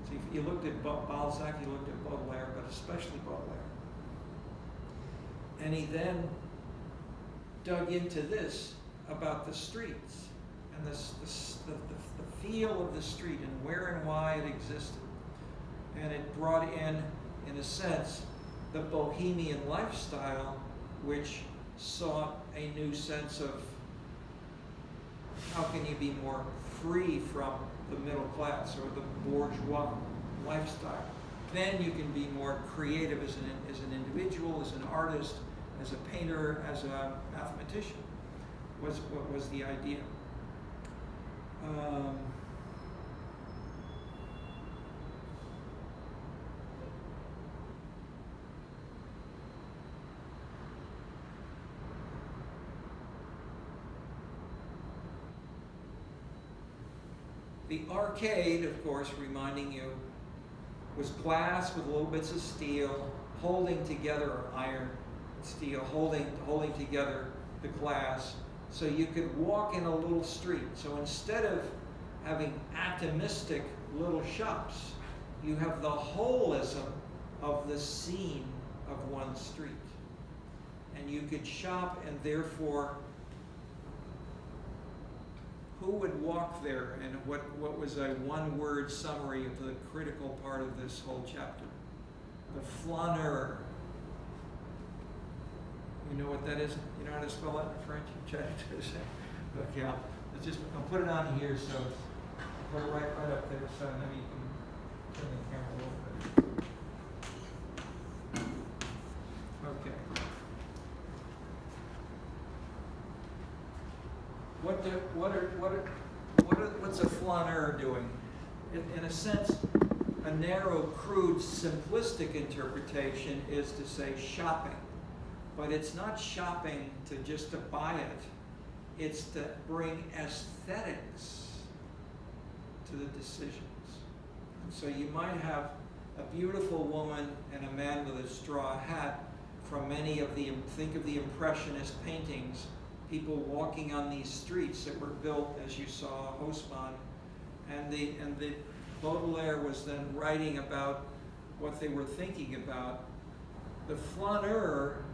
[SPEAKER 1] So if you looked at Balzac, you looked at Beaudelaire, but especially Beaudelaire. And he then dug into this about the streets and the feel of the street and where and why it existed. And it brought in a sense, the bohemian lifestyle, which sought a new sense of how can you be more free from the middle class or the bourgeois lifestyle. Then you can be more creative as an individual, as an artist, as a painter, as a mathematician, was what was the idea. The arcade, of course, reminding you, was glass with little bits of steel holding together, or iron, steel, holding together the glass, so you could walk in a little street. So instead of having atomistic little shops, you have the holism of the scene of one street. And you could shop, and therefore, who would walk there, and what was a one-word summary of the critical part of this whole chapter? The flaneur. You know what that is? You know how to spell that in French? Okay, I'll put it on here, so I'll put it right up there, so then you can turn the camera a little bit. Okay. What's a flaneur doing? In a sense, a narrow, crude, simplistic interpretation is to say shopping. But it's not shopping just to buy it. It's to bring aesthetics to the decisions. And so you might have a beautiful woman and a man with a straw hat from many of think of the Impressionist paintings people walking on these streets that were built, as you saw, Haussmann, and the Baudelaire was then writing about what they were thinking about. The flaneur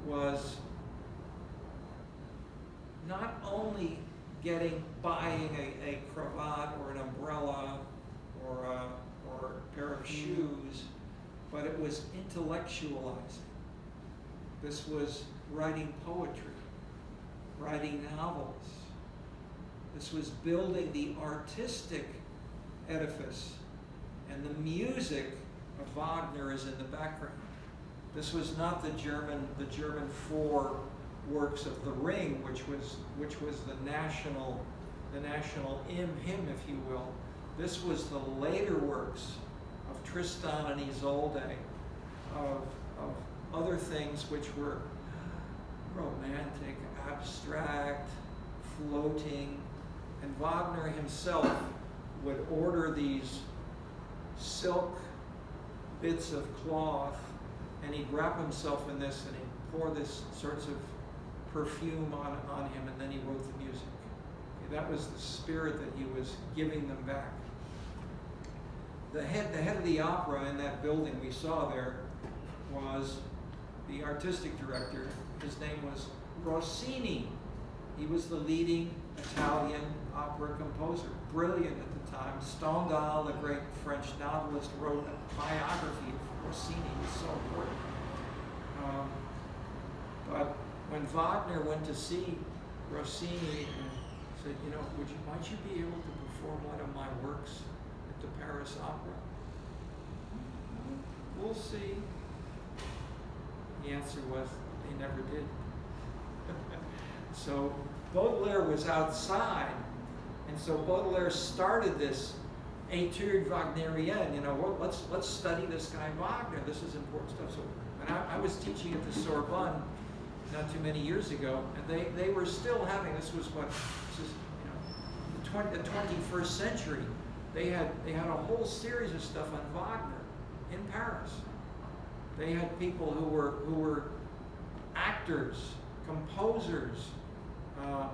[SPEAKER 1] was not only buying a cravat or an umbrella or a pair of shoes, but it was intellectualizing. This was writing poetry, writing novels. This was building the artistic edifice, and the music of Wagner is in the background. This was not the German 4 works of the Ring, which was the national hymn, if you will. This was the later works of Tristan and Isolde, of other things which were romantic, abstract, floating, and Wagner himself would order these silk bits of cloth, and he'd wrap himself in this, and he'd pour this sorts of perfume on him, and then he wrote the music. Okay, that was the spirit that he was giving them back. The head of the opera in that building we saw there was the artistic director. His name was Rossini. He was the leading Italian opera composer, brilliant at the time. Stendhal, the great French novelist, wrote a biography of Rossini. He was so important. But when Wagner went to see Rossini and said, might you be able to perform one of my works at the Paris Opera? We'll see. The answer was, they never did. So Baudelaire was outside, and so Baudelaire started this Etude Wagnerienne. Let's study this guy Wagner. This is important stuff. So when I was teaching at the Sorbonne not too many years ago, and they were still having, this is the 21st century. They had a whole series of stuff on Wagner in Paris. They had people who were actors, composers,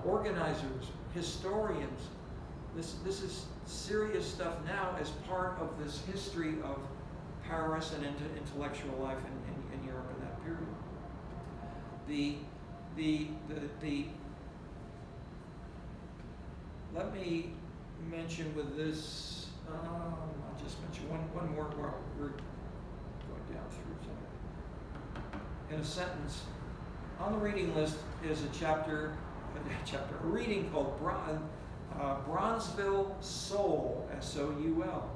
[SPEAKER 1] organizers, historians. This is serious stuff now as part of this history of Paris and intellectual life in Europe in that period. Let me mention with this, I'll just mention one more while we're going down through some. In a sentence, on the reading list is a reading called Bronzeville Soul, S-O-U-L,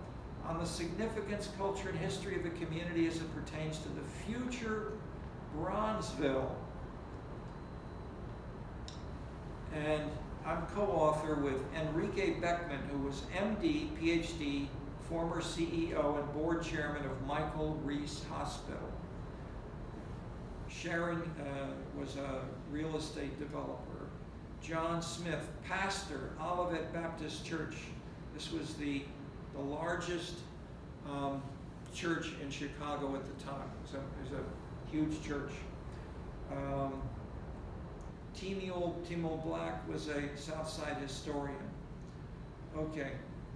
[SPEAKER 1] on the significance, culture, and history of the community as it pertains to the future Bronzeville. And I'm co-author with Enrique Beckman, who was MD, PhD, former CEO and board chairman of Michael Reese Hospital. Sharon was a real estate developer. John Smith, pastor, Olivet Baptist Church. This was the largest church in Chicago at the time. It was a huge church. Timo Black was a Southside historian. Okay,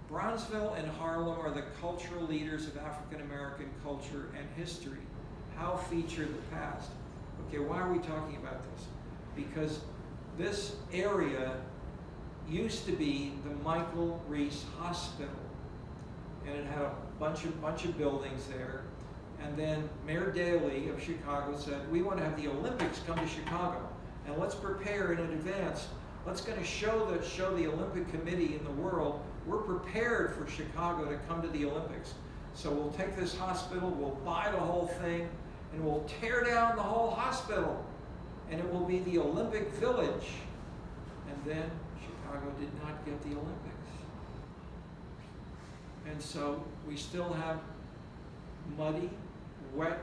[SPEAKER 1] Bronzeville and Harlem are the cultural leaders of African American culture and history. How feature the past? Okay, why are we talking about this? Because this area used to be the Michael Reese Hospital, and it had a bunch of buildings there. And then Mayor Daley of Chicago said, we want to have the Olympics come to Chicago, and let's prepare in advance. Let's going to show the Olympic Committee in the world we're prepared for Chicago to come to the Olympics. So we'll take this hospital, we'll buy the whole thing, and we'll tear down the whole hospital, and it will be the Olympic Village. And then Chicago did not get the Olympics. And so we still have muddy, wet.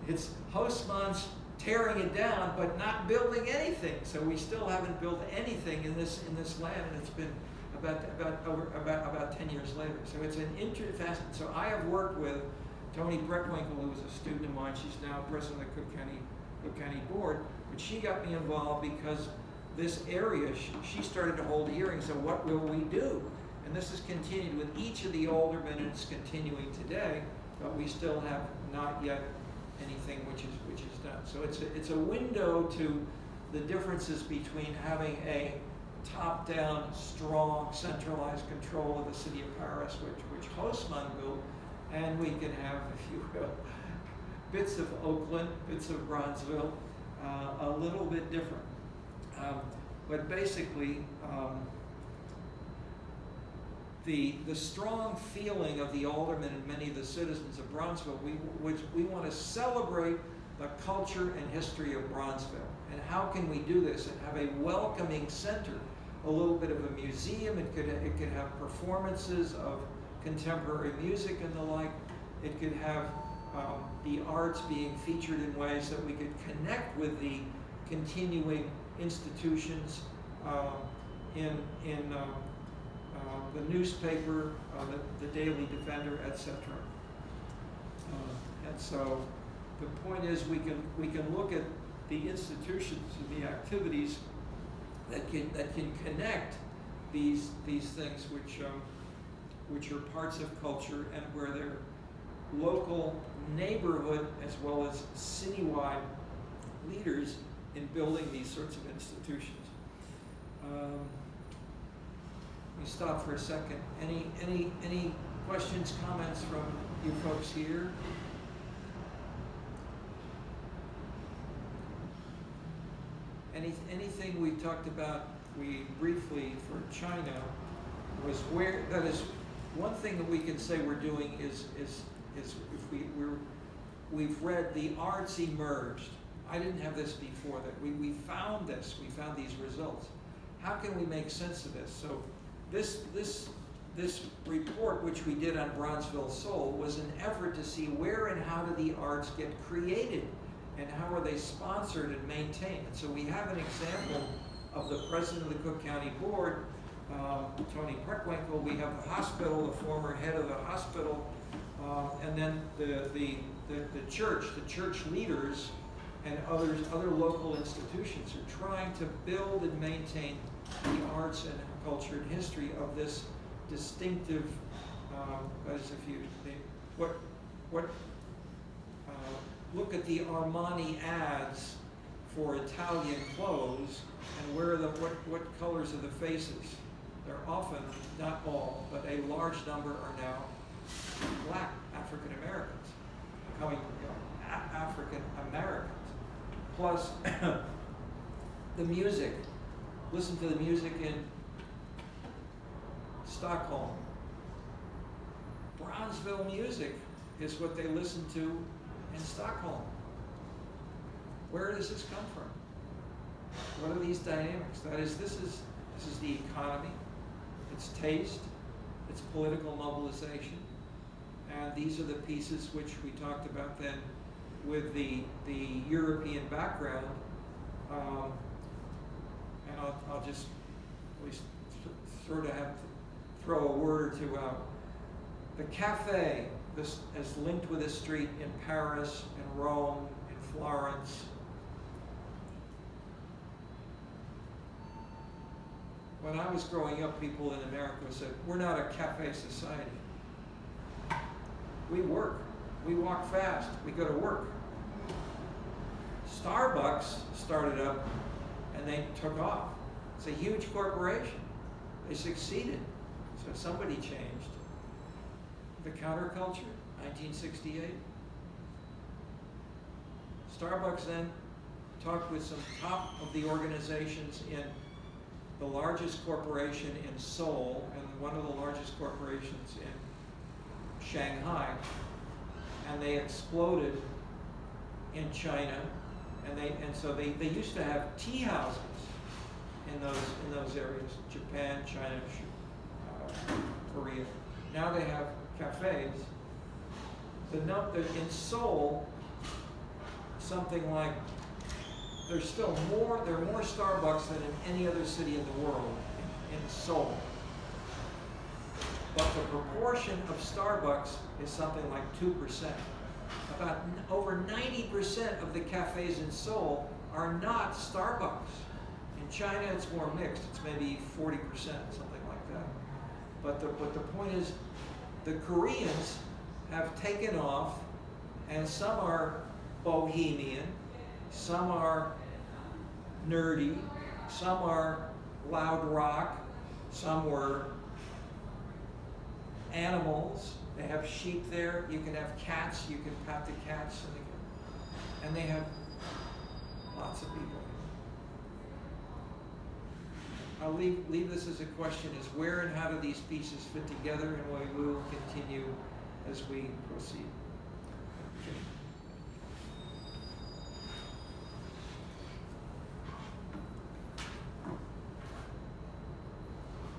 [SPEAKER 1] It's Haussmann's tearing it down, but not building anything. So we still haven't built anything in this land, and it's been about 10 years later. So it's an interesting. So I have worked with Toni Breckwinkle, who was a student of mine. She's now president of the Cook County Cook County Board, but she got me involved because this area, she started to hold hearings on what will we do? And this has continued with each of the aldermen, and it's continuing today, but we still have not yet anything which is done. So it's a window to the differences between having a top-down, strong, centralized control of the city of Paris, which hosts Montville, and we can have, if you will, bits of Oakland, bits of Bronzeville, a little bit different. But basically, the strong feeling of the aldermen and many of the citizens of Bronzeville, we want to celebrate the culture and history of Bronzeville. And how can we do this and have a welcoming center, a little bit of a museum? It could have performances of contemporary music and the like. It could have the arts being featured in ways that we could connect with the continuing institutions in the newspaper, the Daily Defender, etc. And so the point is we can look at the institutions and the activities that can connect these things which are parts of culture and where they're local, neighborhood, as well as citywide leaders in building these sorts of institutions. Let me stop for a second. Any questions, comments from you folks here? Anything we talked about, we briefly for China, was where, that is, one thing that we can say we're doing is if we've read the arts emerged. I didn't have this before, that we found this, we found these results. How can we make sense of this? So this report, which we did on Bronzeville Soul, was an effort to see where and how do the arts get created and how are they sponsored and maintained. And so we have an example of the president of the Cook County Board, Tony Preckwinkle. We have the hospital, the former head of the hospital, and then the church leaders and other local institutions are trying to build and maintain the arts and culture and history of this distinctive, as if you, look at the Armani ads for Italian clothes and what colors are the faces. They're often, not all, but a large number are now black African Americans, becoming African Americans. Plus, the music. Listen to the music in Stockholm. Bronzeville music is what they listen to in Stockholm. Where does this come from? What are these dynamics? That is, this is the economy, it's taste, it's political mobilization, and these are the pieces which we talked about then with the European background. And I'll just at least throw a word or two out. The cafe, this is linked with a street in Paris, in Rome, in Florence. When I was growing up, people in America said, we're not a cafe society. We work. We walk fast. We go to work. Starbucks started up and they took off. It's a huge corporation. They succeeded. So somebody changed. The counterculture, 1968. Starbucks then talked with some top of the organizations in the largest corporation in Seoul and one of the largest corporations in Shanghai, and they exploded in China, and so they used to have tea houses in those areas, Japan, China, Korea. Now they have cafes. In Seoul, something like there are more Starbucks than in any other city in the world in Seoul. But the proportion of Starbucks is something like 2%. over 90% of the cafes in Seoul are not Starbucks. In China, it's more mixed. It's maybe 40%, something like that. But the point is, the Koreans have taken off, and some are bohemian, some are nerdy, some are loud rock, some were animals. They have sheep there. You can have cats. You can pat the cats, and they have lots of people. I'll leave this as a question: is where and how do these pieces fit together, and we will continue as we proceed.